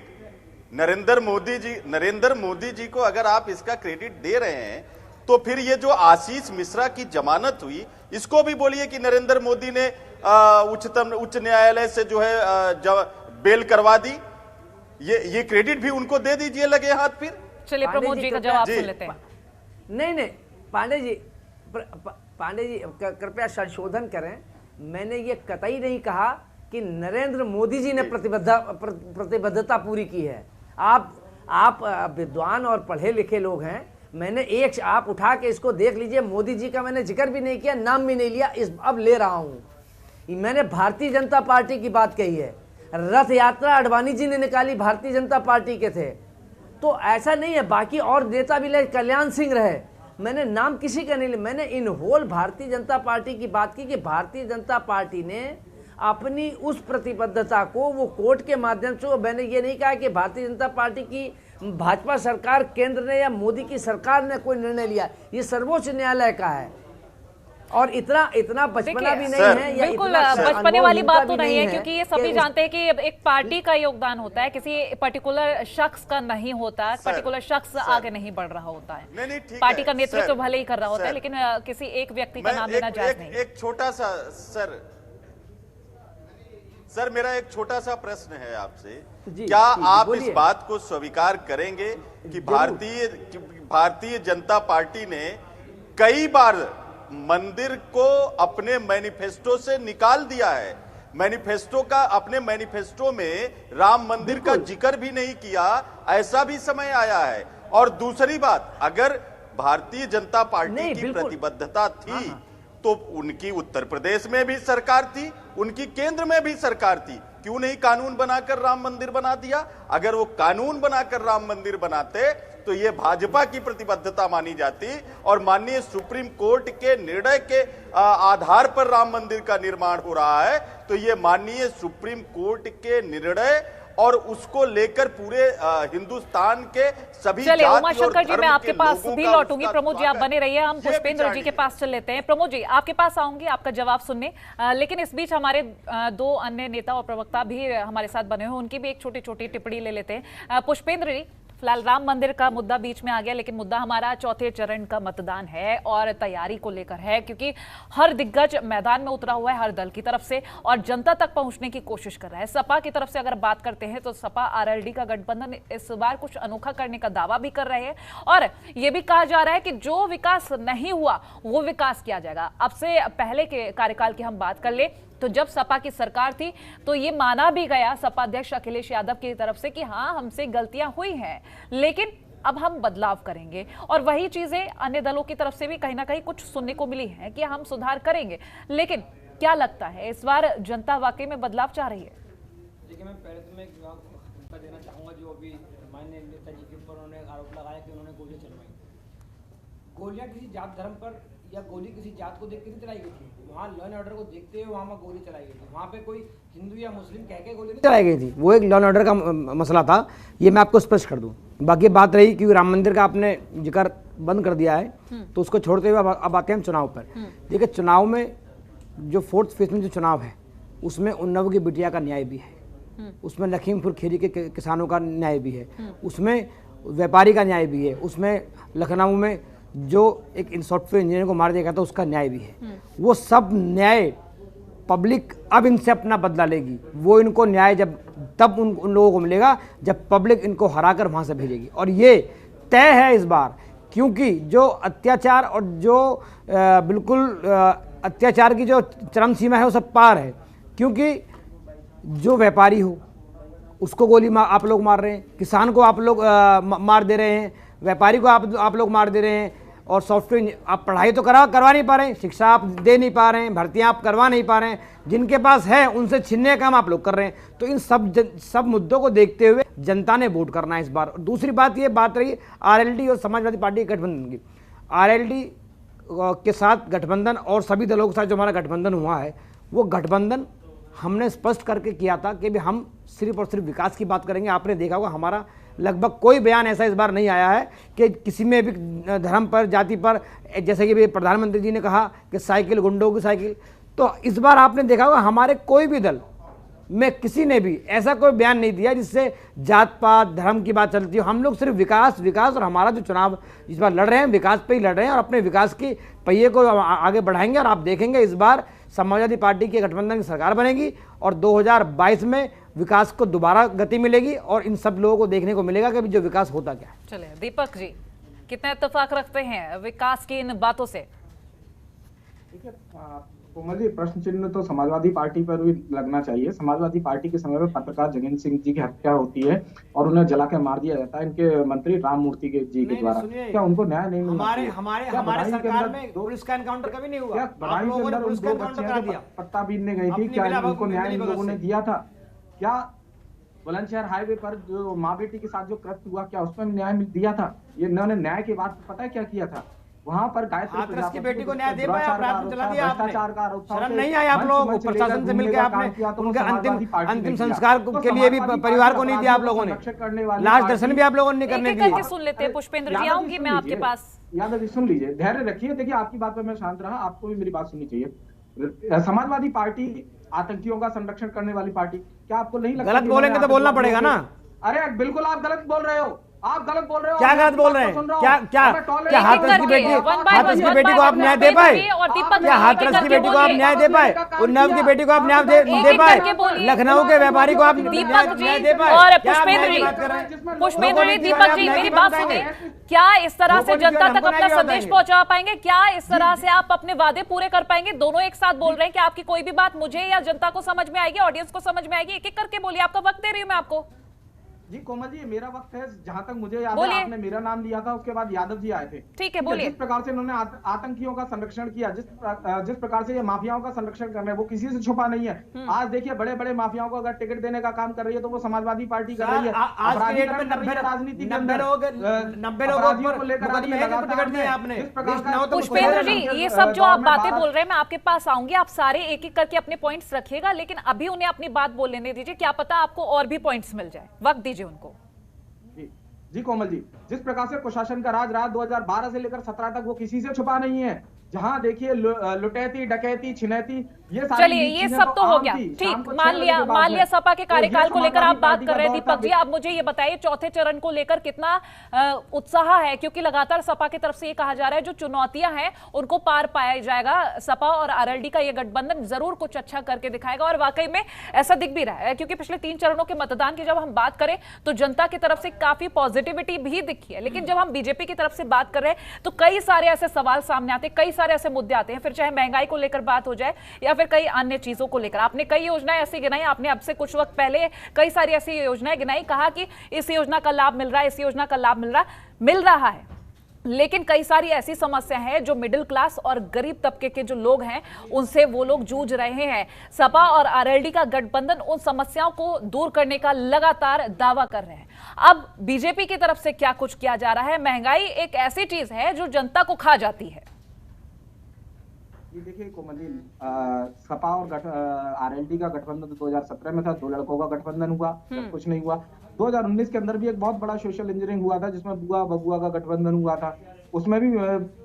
नरेंद्र मोदी जी को अगर आप इसका क्रेडिट दे रहे हैं, तो फिर ये जो आशीष मिश्रा की जमानत हुई, इसको भी बोलिए कि नरेंद्र मोदी ने उच्च न्यायालय से जो है बेल करवा दी। ये क्रेडिट भी उनको दे दीजिए लगे हाथ। फिर चलिए प्रमोद जी का जवाब सुन लेते हैं। नहीं पांडे जी कृपया संशोधन करें। मैंने ये कतई नहीं कहा कि नरेंद्र मोदी जी ने प्रतिबद्धता पूरी की है। आप विद्वान और पढ़े लिखे लोग हैं। मैंने आप उठा के इसको देख लीजिए, मोदी जी का मैंने जिक्र भी नहीं किया, नाम भी नहीं लिया, अब ले रहा हूं। मैंने भारतीय जनता पार्टी की बात कही है। रथ यात्रा अडवाणी जी ने निकाली, भारतीय जनता पार्टी के थे। तो ऐसा नहीं है, बाकी और नेता भी ले, कल्याण सिंह रहे, मैंने नाम किसी का नहीं लिया। मैंने in whole Bharatiya Janata party की बात की कि भारतीय जनता पार्टी ने अपनी उस प्रतिबद्धता को वो कोर्ट के माध्यम से, मैंने ये नहीं कहा कि भारतीय जनता पार्टी की भाजपा सरकार, केंद्र ने या मोदी की सरकार ने कोई निर्णय लिया, ये सर्वोच्च न्यायालय का है। और इतना बचपना भी नहीं है, या बिल्कुल बचपने वाली बात तो नहीं है, क्योंकि ये सभी जानते हैं कि एक पार्टी का योगदान होता है, किसी पर्टिकुलर शख्स का नहीं होता। पर्टिकुलर शख्स आगे नहीं बढ़ रहा होता है। पार्टी का नेतृत्व भले ही कर रहा होता है, लेकिन किसी एक व्यक्ति का नाम लेना जायज नहीं। एक छोटा सा सर मेरा एक छोटा सा प्रश्न है आपसे। क्या आप इस बात को स्वीकार करेंगे कि भारतीय जनता पार्टी ने कई बार मंदिर को अपने मैनिफेस्टो से निकाल दिया है? अपने मैनिफेस्टो में राम मंदिर का जिक्र भी नहीं किया, ऐसा भी समय आया है। और दूसरी बात, अगर भारतीय जनता पार्टी की प्रतिबद्धता थी तो उनकी उत्तर प्रदेश में भी सरकार थी, उनकी केंद्र में भी सरकार थी, क्यों नहीं कानून बनाकर राम मंदिर बना दिया? अगर वो कानून बनाकर राम मंदिर बनाते तो ये भाजपा की प्रतिबद्धता मानी जाती, और माननीय सुप्रीम कोर्ट के निर्णय के आधार पर राम मंदिर का निर्माण हो रहा है, तो ये माननीय सुप्रीम कोर्ट के निर्णय और उसको लेकर पूरे हिंदुस्तान के सभी चलिए उमाशंकर जी, मैं आपके पास भी लौटूंगी। प्रमोद जी आप बने रहिए, हम पुष्पेंद्र जी के पास चल लेते हैं। प्रमोद जी आपके पास आऊंगी आपका जवाब सुनने, लेकिन इस बीच हमारे दो अन्य नेता और प्रवक्ता भी हमारे साथ बने हुए, उनकी भी एक छोटी छोटी टिप्पणी ले लेते हैं। पुष्पेंद्र जी, फिलहाल राम मंदिर का मुद्दा बीच में आ गया, लेकिन मुद्दा हमारा चौथे चरण का मतदान है और तैयारी को लेकर है, क्योंकि हर दिग्गज मैदान में उतरा हुआ है, हर दल की तरफ से, और जनता तक पहुंचने की कोशिश कर रहा है। सपा की तरफ से अगर बात करते हैं तो सपा आरएलडी का गठबंधन इस बार कुछ अनोखा करने का दावा भी कर रहे हैं, और यह भी कहा जा रहा है कि जो विकास नहीं हुआ वो विकास किया जाएगा। अब से पहले के कार्यकाल की हम बात कर ले तो जब सपा की सरकार थी तो ये माना भी गया सपा अध्यक्ष अखिलेश यादव की तरफ से कि हाँ, हमसे गलतियां हुई हैं, लेकिन अब हम बदलाव करेंगे। और वही चीजें अन्य दलों की तरफ से भी कहीं ना कहीं कुछ सुनने को मिली है कि हम सुधार करेंगे। लेकिन क्या लगता है इस बार जनता वाकई में बदलाव चाह रही है? देखिए, मैं पहले तो मैं एक जवाब देना चाहूँगा जो अभी माननीय नेताजी के ऊपर उन्होंने आरोप लगाया कि उन्होंने गोलियां चलवाई। गोलियां किसी जात धर्म पर या गोली किसी जात को देख के नहीं चलाई गई थी। वहाँ लॉ एंड ऑर्डर को देखते हुए वहाँ गोली चलाई गई थी। वहाँ पे कोई हिंदू या मुस्लिम कह के गोली नहीं चलाई गई थी। वो एक लॉ एंड ऑर्डर का मसला था, ये मैं आपको स्पष्ट कर दूँ। बाकी बात रही कि राम मंदिर का आपने जिक्र बंद कर दिया है, तो उसको छोड़ते हुए अब आते हैं हम चुनाव पर। देखिए, चुनाव में जो 4th फेज में जो चुनाव है उसमें उन्नाव की बिटिया का न्याय भी है, उसमें लखीमपुर खीरी के किसानों का न्याय भी है, उसमें व्यापारी का न्याय भी है, उसमें लखनऊ में जो एक सॉफ्टवेयर इंजीनियर को मार दिया गया था उसका न्याय भी है। वो सब न्याय पब्लिक अब इनसे अपना बदला लेगी। वो इनको न्याय जब तब उन लोगों को मिलेगा जब पब्लिक इनको हराकर वहाँ से भेजेगी। और ये तय है इस बार, क्योंकि जो अत्याचार और जो बिल्कुल अत्याचार की जो चरम सीमा है वो सब पार है। क्योंकि जो व्यापारी हो उसको गोली आप लोग मार रहे हैं, किसान को आप लोग मार दे रहे हैं, व्यापारी को आप लोग मार दे रहे हैं, और सॉफ्टवेयर आप पढ़ाई तो करवा नहीं पा रहे हैं, शिक्षा आप दे नहीं पा रहे हैं, भर्तियां आप करवा नहीं पा रहे हैं, जिनके पास है उनसे छीनने का काम आप लोग कर रहे हैं। तो इन सब मुद्दों को देखते हुए जनता ने वोट करना है इस बार। और दूसरी बात ये बात रही आरएलडी और समाजवादी पार्टी के गठबंधन की। आरएलडी के साथ गठबंधन और सभी दलों के साथ जो हमारा गठबंधन हुआ है, वो गठबंधन हमने स्पष्ट करके किया था कि हम सिर्फ और सिर्फ विकास की बात करेंगे। आपने देखा होगा हमारा लगभग कोई बयान ऐसा इस बार नहीं आया है कि किसी में भी धर्म पर, जाति पर, जैसे कि प्रधानमंत्री जी ने कहा कि साइकिल गुंडों की साइकिल। तो इस बार आपने देखा होगा हमारे कोई भी दल में किसी ने भी ऐसा कोई बयान नहीं दिया जिससे जात पात धर्म की बात चलती हो। हम लोग सिर्फ विकास विकास, और हमारा जो चुनाव इस बार लड़ रहे हैं विकास पे ही लड़ रहे हैं और अपने विकास की पहिए को आगे बढ़ाएंगे। और आप देखेंगे इस बार समाजवादी पार्टी की गठबंधन की सरकार बनेगी और 2022 में विकास को दोबारा गति मिलेगी और इन सब लोगों को देखने को मिलेगा कि जो विकास होता क्या है। चलिए दीपक जी, कितना इत्तेफाक रखते हैं विकास की इन बातों से? देखिए कोमल जी, प्रश्न चिन्ह तो समाजवादी पार्टी पर भी लगना चाहिए। समाजवादी पार्टी के समय में पत्रकार जगन सिंह जी की हत्या होती है और उन्हें जला के मार दिया जाता है इनके मंत्री राम मूर्ति जी के द्वारा। क्या उनको न्याय नहीं मिला? हमारे सरकार में पुलिस का एनकाउंटर कभी नहीं हुआ। बधाई के अंदर उन दो बच्चियां पत्ता बीनने गई थी, क्या उनको न्याय इन लोगों ने दिया था? क्या बुलंदशहर हाईवे पर जो माँ बेटी के साथ जो कृत्य हुआ, क्या उसमें न्याय दिया था? ये इन्होंने न्याय के बाद पता है क्या किया था? वहां पर गायत्री की बेटी को न्याय दे पाया, आपने चला दिया आपने। शर्म नहीं आई आप लोगों को? प्रशासन से मिलकर आपने उनके अंतिम संस्कार के लिए भी परिवार को नहीं दिया आप लोगों ने, लास्ट दर्शन भी आप लोगों ने करने दिया। सुन लेते हैं पुष्पेंद्र जी, आऊंगी मैं आपके पास। यादव जी सुन लीजिए, धैर्य रखिए। देखिए आपकी बात पर मैं शांत रहा, आपको भी मेरी बात सुननी चाहिए। समाजवादी पार्टी आतंकियों का संरक्षण करने वाली पार्टी, क्या आपको नहीं लगता? गलत बोलेंगे तो बोलना पड़ेगा ना। अरे बिल्कुल आप गलत बोल रहे हो, आप गलत बोल रहे हो। क्या गलत बोल रहे हैं? क्या हाथरस की बेटी को आप न्याय दे पाए? क्या हाथरस की बेटी को आप न्याय दे पाए? उन्नाव की बेटी को आप न्याय दे पाए? लखनऊ के व्यापारी को आप न्याय दे पाए? और पुष्पेंद्र जी, दीपक जी मेरी बात सुनिए। क्या इस तरह से जनता तक अपना संदेश पहुंचा पाएंगे? क्या इस तरह से आप अपने वादे पूरे कर पाएंगे? दोनों एक साथ बोल रहे हैं कि आपकी कोई भी बात मुझे या जनता को समझ में आएगी, ऑडियंस को समझ में आएगी। एक एक करके बोलिए, आपका वक्त दे रही हूं मैं आपको। जी कोमल जी, मेरा वक्त है। जहां तक मुझे याद है आपने मेरा नाम लिया था, उसके बाद यादव जी आए थे। ठीक है, बोलिए। जिस प्रकार से इन्होंने आतंकियों का संरक्षण किया, जिस प्रकार से ये माफियाओं का संरक्षण कर रहे हैं, वो किसी से छुपा नहीं है। आज देखिए बड़े बड़े माफियाओं को अगर टिकट देने का काम कर रही है तो वो समाजवादी पार्टी कर रही है। आज के डेट में 90 लोग को लेकर टिकट दिए आपने। पुष्पेंद्र जी, ये सब जो आप बातें बोल रहे हैं मैं आपके पास आऊंगी, आप सारे एक एक करके अपने पॉइंट्स रखिएगा, लेकिन अभी उन्हें अपनी बात बोल लेने दीजिए। क्या पता आपको और भी पॉइंट्स मिल जाए, वक्त दीजिए उनको। जी कोमल जी, जिस प्रकार से प्रशासन का राज रहा 2012 से लेकर 17 तक, वो किसी से छुपा नहीं है। जहां देखिए लुटैती, डकैती, छिनैती, ये सारी चलिए ये सब तो हो गया, ठीक। मान लिया सपा के कार्यकाल को लेकर आप बात कर रहे हैं दीपक जी। अब मुझे ये बताइए चौथे चरण को लेकर कितना उत्साह है, क्योंकि लगातार सपा की तरफ से ये कहा जा रहा है जो चुनौतियां हैं उनको पार पाया जाएगा। सपा और आरएलडी का ये गठबंधन जरूर कुछ अच्छा करके दिखाएगा और वाकई में ऐसा दिख भी रहा है, क्योंकि पिछले 3 चरणों के मतदान की जब हम बात करें तो जनता की तरफ से काफी पॉजिटिविटी भी दिखी है। लेकिन जब हम बीजेपी की तरफ से बात कर रहे हैं तो कई सारे ऐसे सवाल सामने आते हैं, कई सारे ऐसे मुद्दे आते हैं, फिर चाहे महंगाई को लेकर बात हो जाए या फिर कई अन्य चीजों को लेकर? आपने कई योजनाएं ऐसी गिनाई, आपने अब से कुछ वक्त पहले कई सारी ऐसी योजनाएं गिनाई, कहा कि इस योजना का लाभ मिल रहा है, इस योजना का लाभ मिल रहा है, लेकिन कई सारी ऐसी समस्या है जो मिडिल क्लास और गरीब तबके के जो लोग हैं उनसे वो लोग जूझ रहे हैं। सपा और आरएलडी का गठबंधन उन समस्याओं को दूर करने का लगातार दावा कर रहे हैं। अब बीजेपी की तरफ से क्या कुछ किया जा रहा है? महंगाई एक ऐसी चीज है जो जनता को खा जाती है। ये देखिए कोमल जी, सपा और आरएलडी का गठबंधन 2017 में था, 2 लड़कों का गठबंधन हुआ, सब कुछ नहीं हुआ। 2019 के अंदर भी एक बहुत बड़ा सोशल इंजीनियरिंग हुआ था जिसमें बुआ बबुआ का गठबंधन हुआ था। उसमें भी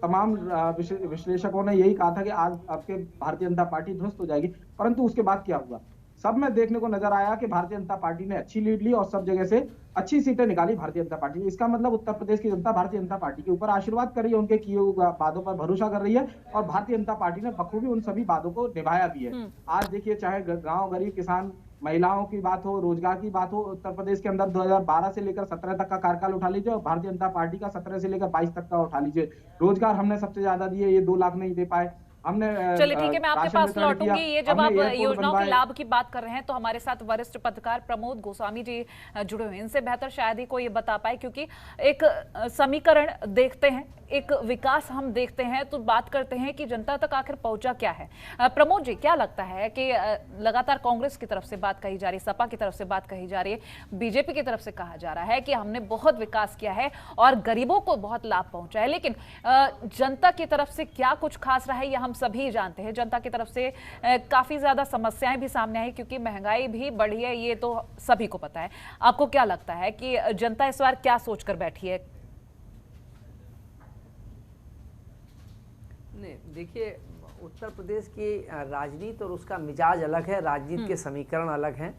तमाम विश्लेषकों ने यही कहा था कि आज आपके भारतीय जनता पार्टी ध्वस्त हो जाएगी, परंतु उसके बाद क्या हुआ? सब में देखने को नजर आया कि भारतीय जनता पार्टी ने अच्छी लीड ली और सब जगह से अच्छी सीटें निकाली भारतीय जनता पार्टी ने। इसका मतलब उत्तर प्रदेश की जनता भारतीय जनता पार्टी के ऊपर आशीर्वाद कर रही है, उनके किए हुए वादों पर भरोसा कर रही है और भारतीय जनता पार्टी ने बखूबी उन सभी वादों को निभाया भी है। आज देखिए, चाहे गांव गरीब किसान महिलाओं की बात हो, रोजगार की बात हो, उत्तर प्रदेश के अंदर 2012 से लेकर 17 तक का कार्यकाल उठा लीजिए और भारतीय जनता पार्टी का 17 से लेकर 22 तक का उठा लीजिए। रोजगार हमने सबसे ज्यादा दिए, ये 2 लाख नहीं दे पाए। हमने चलिए ठीक है, मैं आपके पास लौटूंगी। ये जब आप योजनाओं के लाभ की बात कर रहे हैं तो हमारे साथ वरिष्ठ पत्रकार प्रमोद गोस्वामी जी जुड़े हुए हैं। इनसे बेहतर शायद ही कोई ये बता पाए, क्योंकि एक समीकरण देखते हैं, एक विकास हम देखते हैं तो बात करते हैं कि जनता तक आखिर पहुंचा क्या है। प्रमोद जी, क्या लगता है कि लगातार कांग्रेस की तरफ से बात कही जा रही है, सपा की तरफ से बात कही जा रही है, बीजेपी की तरफ से कहा जा रहा है कि हमने बहुत विकास किया है और गरीबों को बहुत लाभ पहुंचा है, लेकिन जनता की तरफ से क्या कुछ खास रहा है ये हम सभी जानते हैं। जनता की तरफ से काफी ज्यादा समस्याएं भी सामने आई, क्योंकि महंगाई भी बढ़ी है, ये तो सभी को पता है। आपको क्या लगता है कि जनता इस बार क्या सोचकर बैठी है? नहीं, देखिए, उत्तर प्रदेश की राजनीति और उसका मिजाज अलग है, राजनीति के समीकरण अलग हैं।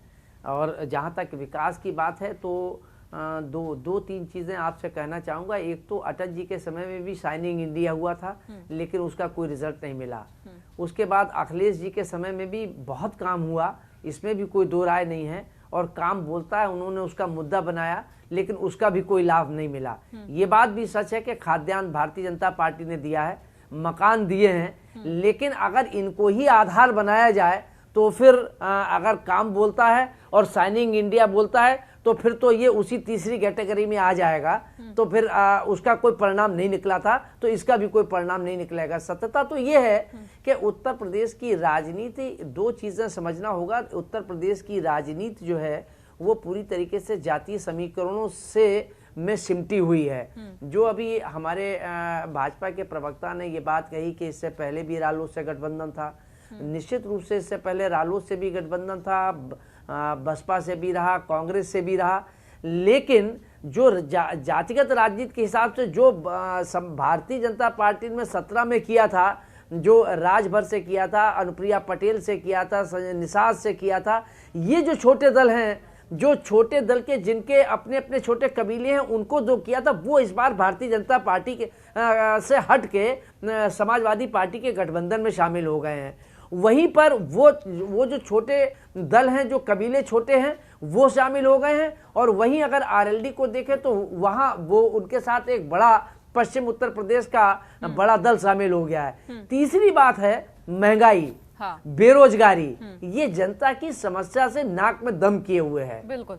और जहाँ तक विकास की बात है तो दो तीन चीज़ें आपसे कहना चाहूँगा। एक तो अटल जी के समय में भी शाइनिंग इंडिया हुआ था, लेकिन उसका कोई रिजल्ट नहीं मिला। उसके बाद अखिलेश जी के समय में भी बहुत काम हुआ, इसमें भी कोई दो राय नहीं है, और काम बोलता है, उन्होंने उसका मुद्दा बनाया, लेकिन उसका भी कोई लाभ नहीं मिला। ये बात भी सच है कि खाद्यान्न भारतीय जनता पार्टी ने दिया है, मकान दिए हैं, लेकिन अगर इनको ही आधार बनाया जाए तो फिर अगर काम बोलता है और शाइनिंग इंडिया बोलता है तो फिर तो ये उसी तीसरी कैटेगरी में आ जाएगा। तो फिर उसका कोई परिणाम नहीं निकला था, तो इसका भी कोई परिणाम नहीं निकलेगा। सत्यता तो ये है कि उत्तर प्रदेश की राजनीति, 2 चीज़ें समझना होगा। उत्तर प्रदेश की राजनीति जो है वो पूरी तरीके से जातीय समीकरणों से में सिमटी हुई है। जो अभी हमारे भाजपा के प्रवक्ता ने ये बात कही कि इससे पहले भी रालोद से गठबंधन था, निश्चित रूप से इससे पहले रालोद से भी गठबंधन था, बसपा से भी रहा, कांग्रेस से भी रहा, लेकिन जो जातिगत राजनीति के हिसाब से जो भारतीय जनता पार्टी में 17 में किया था, जो राजभर से किया था, अनुप्रिया पटेल से किया था, निषाद से किया था, ये जो छोटे दल हैं, जो छोटे दल के जिनके अपने अपने छोटे कबीले हैं, उनको जो किया था, वो इस बार भारतीय जनता पार्टी के से हट के समाजवादी पार्टी के गठबंधन में शामिल हो गए हैं। वहीं पर वो जो छोटे दल हैं, जो कबीले छोटे हैं, वो शामिल हो गए हैं। और वहीं अगर आरएलडी को देखें तो वहाँ वो उनके साथ एक बड़ा पश्चिम उत्तर प्रदेश का बड़ा दल शामिल हो गया है। तीसरी बात है महंगाई, हाँ, बेरोजगारी। ये जनता की समस्या से नाक में दम किए हुए है, बिल्कुल,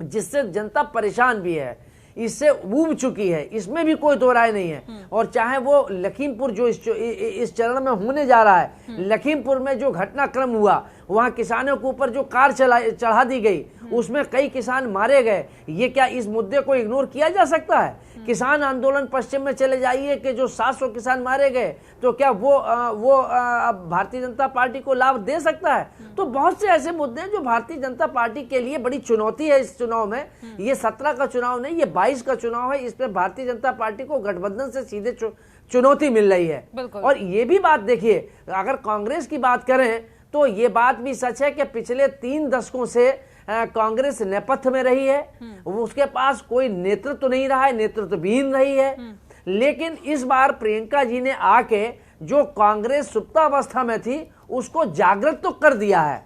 जिससे जनता परेशान भी है, इससे ऊब चुकी है, इसमें भी कोई दो राय नहीं है। और चाहे वो लखीमपुर जो इस चरण में होने जा रहा है, लखीमपुर में जो घटनाक्रम हुआ, वहां किसानों के ऊपर जो कार चढ़ा दी गई, उसमें कई किसान मारे गए। ये क्या इस मुद्दे को इग्नोर किया जा सकता है? किसान आंदोलन पश्चिम में चले जाइए कि जो 700 किसान मारे गए, तो क्या वो भारतीय जनता पार्टी को लाभ दे सकता है? तो बहुत से ऐसे मुद्दे हैं जो भारतीय जनता पार्टी के लिए बड़ी चुनौती है इस चुनाव में। ये 17 का चुनाव नहीं, ये 22 का चुनाव है। इसमें भारतीय जनता पार्टी को गठबंधन से सीधे चुनौती मिल रही है। और ये भी बात देखिए, अगर कांग्रेस की बात करें तो ये बात भी सच है कि पिछले 3 दशकों से कांग्रेस नेपथ्य में रही है, उसके पास कोई नेतृत्व नहीं रहा है, नेतृत्वहीन रही है। लेकिन इस बार प्रियंका जी ने आके जो कांग्रेस सुप्तावस्था में थी उसको जागृत तो कर दिया है।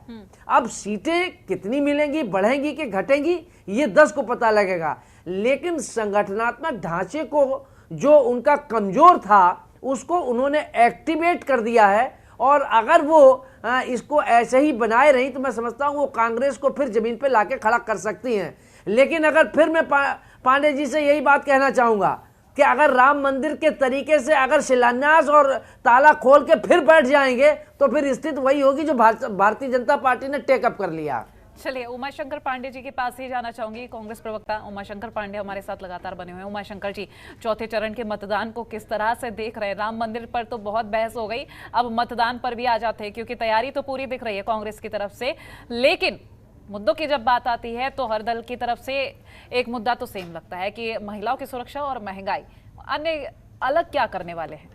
अब सीटें कितनी मिलेंगी, बढ़ेंगी कि घटेंगी, ये 10 को पता लगेगा। लेकिन संगठनात्मक ढांचे को जो उनका कमजोर था उसको उन्होंने एक्टिवेट कर दिया है। और अगर वो इसको ऐसे ही बनाए रही तो मैं समझता हूँ वो कांग्रेस को फिर जमीन पे लाके खड़ा कर सकती हैं। लेकिन अगर फिर मैं पांडे जी से यही बात कहना चाहूँगा कि अगर राम मंदिर के तरीके से अगर शिलान्यास और ताला खोल के फिर बैठ जाएंगे तो फिर स्थिति वही होगी जो भारतीय जनता पार्टी ने टेकअप कर लिया। चलिए उमाशंकर पांडे जी के पास ही जाना चाहूंगी। कांग्रेस प्रवक्ता उमाशंकर पांडे हमारे साथ लगातार बने हुए हैं। उमाशंकर जी, चौथे चरण के मतदान को किस तरह से देख रहे हैं? राम मंदिर पर तो बहुत बहस हो गई, अब मतदान पर भी आ जाते हैं क्योंकि तैयारी तो पूरी दिख रही है कांग्रेस की तरफ से, लेकिन मुद्दों की जब बात आती है तो हर दल की तरफ से एक मुद्दा तो सेम लगता है कि महिलाओं की सुरक्षा और महंगाई। अन्य अलग क्या करने वाले हैं?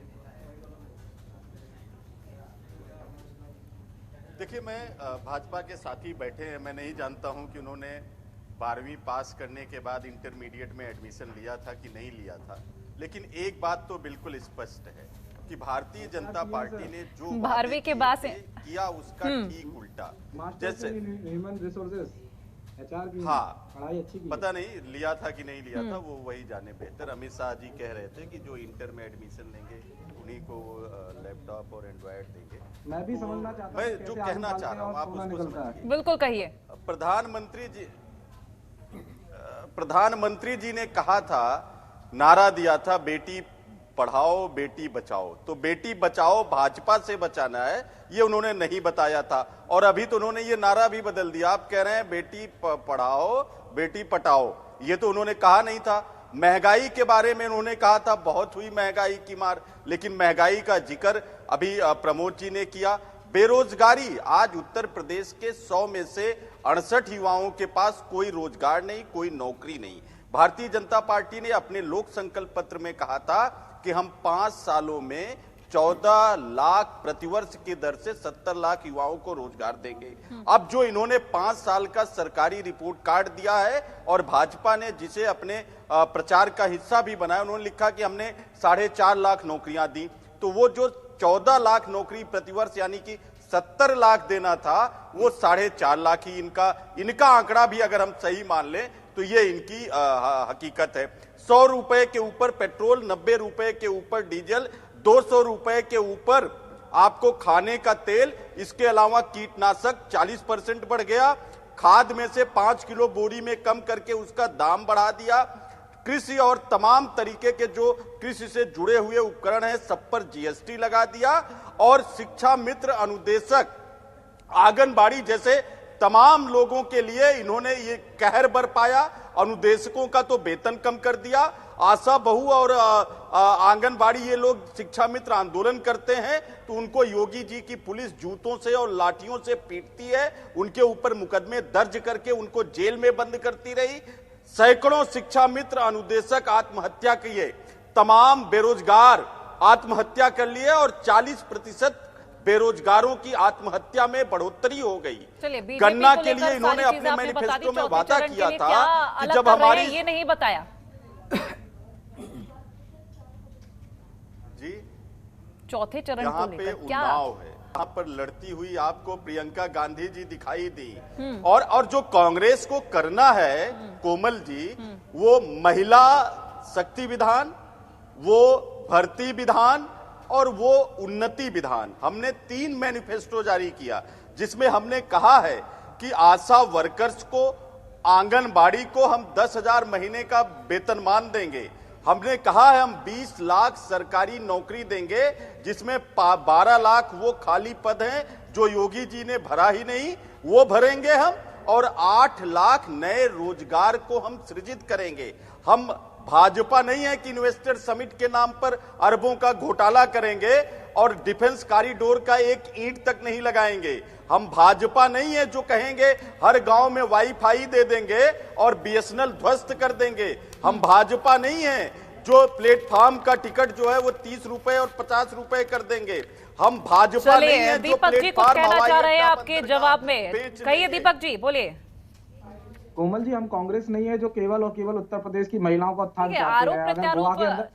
देखिए, मैं भाजपा के साथी बैठे हैं, मैं नहीं जानता हूं कि उन्होंने 12वीं पास करने के बाद इंटरमीडिएट में एडमिशन लिया था कि नहीं लिया था, लेकिन एक बात तो बिल्कुल स्पष्ट है कि भारतीय जनता पार्टी ने जो 12वीं के बाद किया उसका ठीक उल्टा। जैसे ह्यूमन रिसोर्सेज HR की पढ़ाई अच्छी की, पता नहीं लिया था कि नहीं लिया था, वो वही जाने बेहतर। अमित शाह जी कह रहे थे कि जो इंटर में एडमिशन लेंगे उन्हीं को लैपटॉप और एंड्रॉयड देंगे। मैं भी समझना चाहता हूं, मैं जो कहना चाह रहा हूँ आप उसको समझिए। बिल्कुल कहिए। प्रधानमंत्री जी ने कहा था, नारा दिया था, बेटी पढ़ाओ बेटी बचाओ। तो बेटी बचाओ भाजपा से बचाना है, ये उन्होंने नहीं बताया था। और अभी तो उन्होंने ये नारा भी बदल दिया, आप कह रहे हैं बेटी पढ़ाओ बेटी पटाओ, ये तो उन्होंने कहा नहीं था। महंगाई के बारे में उन्होंने कहा था बहुत हुई महंगाई की मार, लेकिन महंगाई का जिक्र अभी प्रमोद जी ने किया। बेरोजगारी, आज उत्तर प्रदेश के 100 में से 68 युवाओं के पास कोई रोजगार नहीं, कोई नौकरी नहीं। भारतीय जनता पार्टी ने अपने लोक संकल्प पत्र में कहा था कि हम 5 सालों में 14 लाख प्रतिवर्ष की दर से 70 लाख युवाओं को रोजगार देंगे। अब जो इन्होंने 5 साल का सरकारी रिपोर्ट कार्ड दिया है और भाजपा ने जिसे अपने प्रचार का हिस्सा भी बनाया, उन्होंने लिखा कि हमने 4.5 लाख नौकरियां दी, तो वो जो 14 लाख नौकरी प्रतिवर्ष यानी कि 70 लाख देना था, वो 4.5 लाख ही इनका आंकड़ा भी अगर हम सही मान लें तो ये इनकी हकीकत है। 100 रुपए के ऊपर पेट्रोल, 90 रुपए के ऊपर डीजल, 200 रुपए के ऊपर आपको खाने का तेल, इसके अलावा कीटनाशक 40% बढ़ गया। खाद में से 5 किलो बोरी में कम करके उसका दाम बढ़ा दिया। कृषि और तमाम तरीके के जो कृषि से जुड़े हुए उपकरण हैं सब पर GST लगा दिया। और शिक्षा मित्र, अनुदेशक, आंगनबाड़ी जैसे तमाम लोगों के लिए इन्होंने ये कहर बरपाया। अनुदेशकों का तो वेतन कम कर दिया। आशा बहू और आंगनबाड़ी ये लोग शिक्षा मित्र आंदोलन करते हैं तो उनको योगी जी की पुलिस जूतों से और लाठियों से पीटती है, उनके ऊपर मुकदमे दर्ज करके उनको जेल में बंद करती रही। सैकड़ों शिक्षा मित्र, अनुदेशक आत्महत्या किए, तमाम बेरोजगार आत्महत्या कर लिए और 40% बेरोजगारों की आत्महत्या में बढ़ोतरी हो गई। गन्ना के लिए इन्होंने अपने मैनिफेस्टो में वादा किया था कि जब हमारी ये नहीं बताया जी चौथे चरण यहाँ को पे लेकर क्या उन्नाव है, यहाँ पर लड़ती हुई आपको प्रियंका गांधी जी दिखाई दी। और जो कांग्रेस को करना है कोमल जी, वो महिला शक्ति विधान, वो भर्ती विधान और वो उन्नति विधान। हमने 3 मैनिफेस्टो जारी किया जिसमें हमने कहा है कि आशा वर्कर्स को, आंगनबाड़ी को हम 10,000 महीने का वेतनमान देंगे। हमने कहा है हम 20 लाख सरकारी नौकरी देंगे जिसमें 12 लाख वो खाली पद हैं जो योगी जी ने भरा ही नहीं, वो भरेंगे हम। और 8 लाख नए रोजगार को हम सृजित करेंगे। हम भाजपा नहीं है कि इन्वेस्टर समिट के नाम पर अरबों का घोटाला करेंगे और डिफेंस कॉरिडोर का एक ईंट तक नहीं लगाएंगे। हम भाजपा नहीं है जो कहेंगे हर गांव में वाईफाई दे देंगे और BSNL ध्वस्त कर देंगे। हम भाजपा नहीं है जो प्लेटफॉर्म का टिकट जो है वो 30 रुपए और 50 रुपए कर देंगे। हम भाजपा नहीं है जो दीपक जी कुछ कहना चाह रहे हैं आपके जवाब में, कहिए दीपक जी, बोलिए। कोमल जी, हम कांग्रेस नहीं है जो केवल और केवल उत्तर प्रदेश की महिलाओं को उत्थान आरोप चाहते हैं। प्रत्यारोप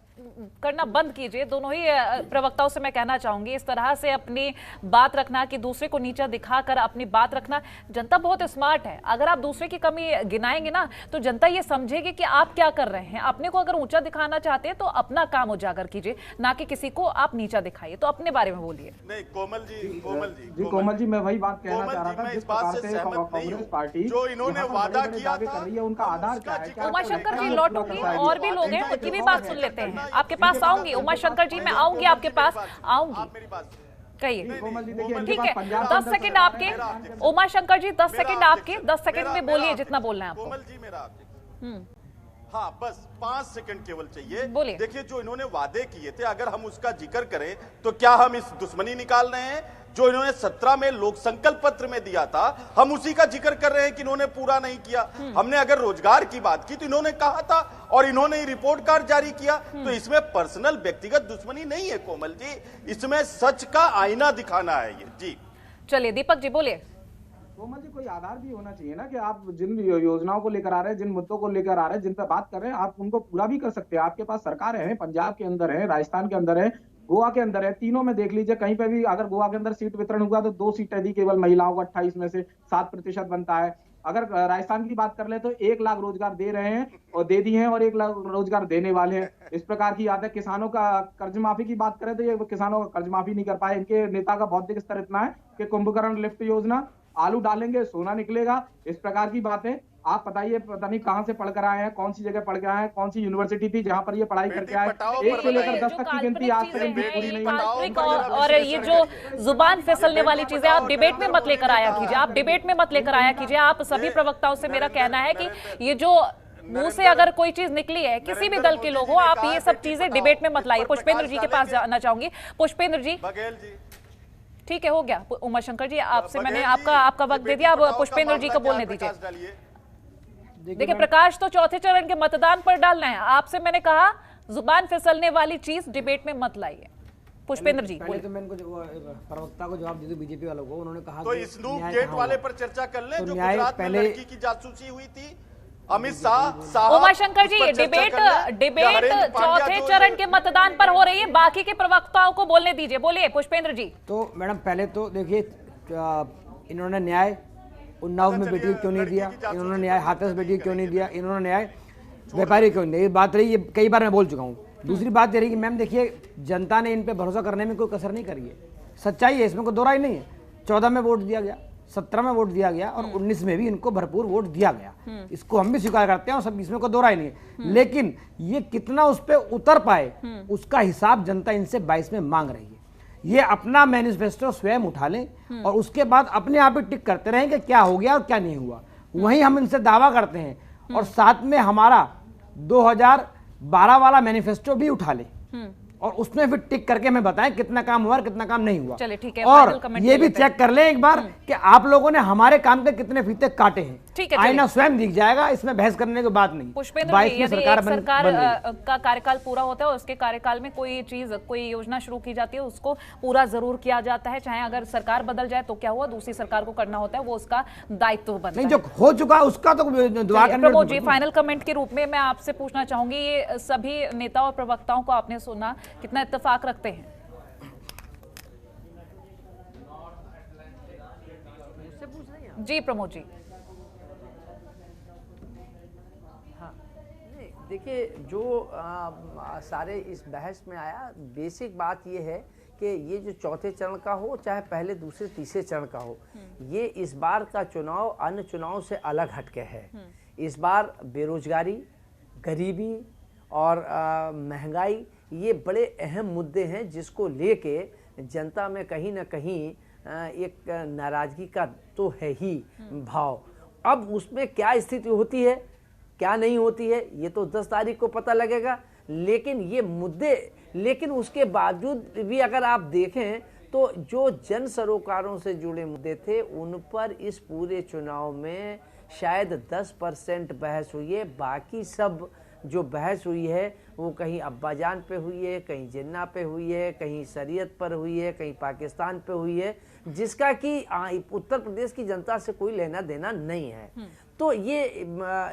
करना बंद कीजिए। दोनों ही प्रवक्ताओं से मैं कहना चाहूंगी, इस तरह से अपनी बात रखना कि दूसरे को नीचा दिखाकर अपनी बात रखना, जनता बहुत स्मार्ट है। अगर आप दूसरे की कमी गिनाएंगे ना तो जनता ये समझेगी कि आप क्या कर रहे हैं। अपने को अगर ऊंचा दिखाना चाहते हैं तो अपना काम उजागर कीजिए, ना कि किसी को आप नीचा दिखाइए। तो अपने बारे में बोलिए। नहीं कोमल जी, कोमल जी मैं वही बात कहना चाह रहा था, मैं जिस इस बात प्रकार से से सहमत नहीं कांग्रेस हूं। पार्टी जो इन्होंने यहाँ पर वादा बड़े-बड़े किया दावे था, कर रही है, उनका आधार क्या है? क्या उमाशंकर जी क्या लौटूंगी, और भी लोग हैं, उनकी भी बात सुन लेते हैं। आपके पास आऊंगी उमाशंकर जी, मैं आऊंगी आपके पास, आऊंगी, मेरी बात कहिए। कोमल जी देखिए, ठीक है, 10 सेकंड आपके उमाशंकर जी, 10 सेकंड आपके, 10 सेकंड में बोलिए जितना बोलना है आपको। कोमल जी मेरा ऑब्जेक्शन, हाँ बस 5 सेकंड केवल चाहिए। बोलिए। देखिए जो इन्होंने वादे किए थे, अगर हम उसका जिक्र करें तो क्या हम इस दुश्मनी निकाल रहे हैं? जो इन्होंने 17 में लोक संकल्प पत्र में दिया था, हम उसी का जिक्र कर रहे हैं कि इन्होंने पूरा नहीं किया। हमने अगर रोजगार की बात की तो इन्होंने कहा था और इन्होंने रिपोर्ट कार्ड जारी किया। तो इसमें पर्सनल व्यक्तिगत दुश्मनी नहीं है कोमल जी, इसमें सच का आईना दिखाना है ये। जी चलिए दीपक जी बोलिए। कोमल जी, कोई आधार भी होना चाहिए ना कि आप जिन योजनाओं को लेकर आ रहे हैं, जिन मुद्दों को लेकर आ रहे हैं, जिन पर बात कर रहे हैं, आप उनको पूरा भी कर सकते हैं। आपके पास सरकार है, पंजाब के अंदर है, राजस्थान के अंदर है, गोवा के अंदर है, तीनों में देख लीजिए। कहीं पे भी अगर गोवा के अंदर सीट वितरण हुआ तो 2 सीटें दी केवल महिलाओं को, 28 में से 7% बनता है। अगर राजस्थान की बात कर ले तो 1 लाख रोजगार दे रहे हैं और दे दिए हैं, और 1 लाख रोजगार देने वाले हैं। इस प्रकार की याद है। किसानों का कर्ज माफी की बात करें तो ये किसानों का कर्ज माफी नहीं कर पाए। इनके नेता का बौद्धिक स्तर इतना है कि कुंभकर्ण लिफ्ट योजना, आलू डालेंगे सोना निकलेगा, इस प्रकार की बातें। आप बताइए, पता नहीं कहां से पढ़कर आए हैं, कौन सी जगह पढ़ के आए हैं, कौन सी यूनिवर्सिटी थी जहां पर ये पढ़ाई करके आए। 1 से लेकर 10 तक की गिनती आज तक इनकी पूरी नहीं हुई। और ये जो जुबान फिसलने वाली चीजें आप डिबेट में मत लेकर आया कीजिए, आप डिबेट में मत लेकर आया कीजिए। आप सभी प्रवक्ताओं से मेरा कहना है कि ये जो मुंह से अगर कोई चीज निकली है, किसी भी दल के लोग हो, आप ये सब चीजें डिबेट में मत लाइए। पुष्पेंद्र जी के पास जाना चाहूंगी। पुष्पेंद्र जी, बघेल जी, ठीक है, हो गया। उमाशंकर जी आपसे मैंने आपका वक्त दे दिया, अब पुष्पेंद्र जी को बोलने दीजिए। देखिए प्रकाश तो चौथे चरण के मतदान पर डालना है। आपसे मैंने कहा जुबान फिसलने वाली चीज डिबेट में मत लाइए। पुष्पेंद्र जी पहले तो मैं इनको प्रवक्ता को जवाब दे दूं, बीजेपी वालों को। उन्होंने कहा तो स्नूप गेट वाले पर चर्चा कर लें, जो न्याय गुजरात में पहले लड़की की जासूसी हुई थी, अमित शाह। उमाशंकर जी, डिबेट चौथे चरण के मतदान पर हो रही है, बाकी के प्रवक्ताओं को बोलने दीजिए। बोलिए पुष्पेंद्र जी। तो मैडम पहले तो देखिए, इन्होंने न्याय उन्नाव में बेटी क्यों नहीं दिया, इन्होंने न्याय हाथरस बेटी क्यों नहीं दिया, इन्होंने न्याय व्यापारी क्यों नहीं दिया। ये बात रही, ये कई बार मैं बोल चुका हूँ। दूसरी बात ये रही कि मैम देखिए, जनता ने इन पे भरोसा करने में कोई कसर नहीं करी है, सच्चाई है, इसमें कोई दो राय नहीं है। 14 में वोट दिया गया, 17 में वोट दिया गया और 19 में भी इनको भरपूर वोट दिया गया। इसको हम भी स्वीकार करते हैं और सब, इसमें कोई दो राय नहीं है। लेकिन ये कितना उस पर उतर पाए उसका हिसाब जनता इनसे 22 में मांग रही है। ये अपना मैनिफेस्टो स्वयं उठा लें और उसके बाद अपने आप ही टिक करते रहें कि क्या हो गया और क्या नहीं हुआ। वहीं हम इनसे दावा करते हैं और साथ में हमारा 2012 वाला मैनिफेस्टो भी उठा लें और उसमें फिर टिक करके हमें बताएं कितना काम हुआ और कितना काम नहीं हुआ। चलिए ठीक है, और ये भी चेक कर लें एक बार कि आप लोगों ने हमारे काम के कितने फीते काटे हैं। ठीक है, आईना स्वयं दिख जाएगा, इसमें बहस करने की बात नहीं। पुष्पेंद्र जी, यदि सरकार का कार्यकाल पूरा होता है और उसके कार्यकाल में कोई चीज, कोई योजना शुरू की जाती है, उसको पूरा जरूर किया जाता है। चाहे अगर सरकार बदल जाए तो क्या हुआ, दूसरी सरकार को करना होता है, वो उसका दायित्व बनता है। जो हो चुका उसका तो प्रमोद जी, फाइनल कमेंट के रूप में मैं आपसे पूछना चाहूंगी, ये सभी नेताओं और प्रवक्ताओं को आपने सुना, कितना इत्तेफाक रखते हैं? जी प्रमोद जी। हाँ, देखिए जो सारे इस बहस में आया, बेसिक बात ये है कि ये जो चौथे चरण का हो चाहे पहले दूसरे तीसरे चरण का हो, ये इस बार का चुनाव अन्य चुनाव से अलग हटके है। इस बार बेरोजगारी, गरीबी और महंगाई, ये बड़े अहम मुद्दे हैं जिसको लेके जनता में कहीं ना कहीं एक नाराजगी का तो है ही भाव। अब उसमें क्या स्थिति होती है, क्या नहीं होती है, ये तो 10 तारीख को पता लगेगा। लेकिन ये मुद्दे, लेकिन उसके बावजूद भी अगर आप देखें तो जो जन सरोकारों से जुड़े मुद्दे थे उन पर इस पूरे चुनाव में शायद 10% बहस हुई है। बाकी सब जो बहस हुई है वो कहीं अब्बाजान पे हुई है, कहीं जिन्ना पे हुई है, कहीं शरीयत पर हुई है, कहीं पाकिस्तान पे हुई है, जिसका कि उत्तर प्रदेश की जनता से कोई लेना देना नहीं है। तो ये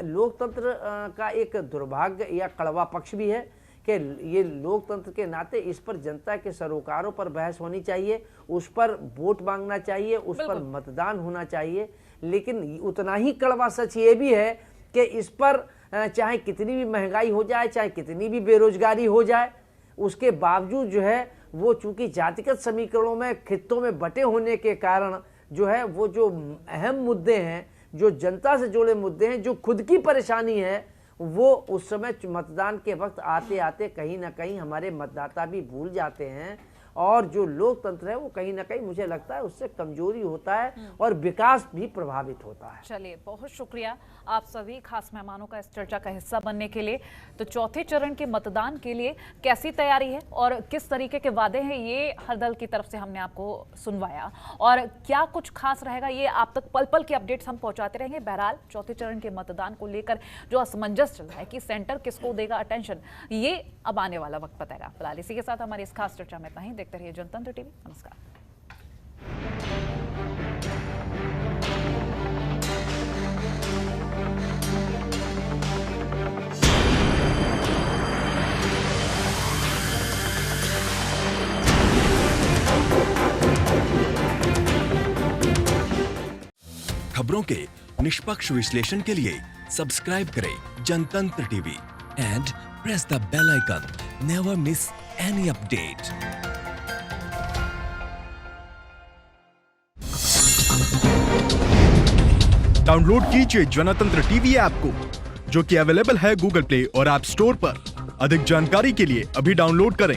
लोकतंत्र का एक दुर्भाग्य या कड़वा पक्ष भी है कि ये लोकतंत्र के नाते इस पर जनता के सरोकारों पर बहस होनी चाहिए, उस पर वोट मांगना चाहिए, उस पर मतदान होना चाहिए। लेकिन उतना ही कड़वा सच ये भी है कि इस पर चाहे कितनी भी महंगाई हो जाए, चाहे कितनी भी बेरोजगारी हो जाए, उसके बावजूद जो है वो चूंकि जातिगत समीकरणों में खित्तों में बटे होने के कारण जो है वो जो अहम मुद्दे हैं, जो जनता से जुड़े मुद्दे हैं, जो खुद की परेशानी है, वो उस समय मतदान के वक्त आते आते कहीं ना कहीं हमारे मतदाता भी भूल जाते हैं। और जो लोकतंत्र है वो कहीं ना कहीं मुझे लगता है उससे कमजोरी होता है और विकास भी प्रभावित होता है। चलिए, बहुत शुक्रिया आप सभी खास मेहमानों का इस चर्चा का हिस्सा बनने के लिए। तो चौथे चरण के मतदान के लिए कैसी तैयारी है और किस तरीके के वादे हैं, ये हर दल की तरफ से हमने आपको सुनवाया, और क्या कुछ खास रहेगा ये आप तक पल पल की अपडेट्स हम पहुंचाते रहेंगे। बहरहाल चौथे चरण के मतदान को लेकर जो असमंजस चल रहा है कि सेंटर किसको देगा अटेंशन, ये अब आने वाला वक्त बताएगा। फिलहाल इसी के साथ हमारी इस खास चर्चा में इतना ही। देखते रहिए जनतंत्र टीवी। नमस्कार। खबरों के निष्पक्ष विश्लेषण के लिए सब्सक्राइब करें Jantantra TV and press the bell icon. Never miss any update. Download कीजिए जनतंत्र टीवी ऐप को, जो कि अवेलेबल है गूगल प्ले और ऐप स्टोर पर। अधिक जानकारी के लिए अभी डाउनलोड करें।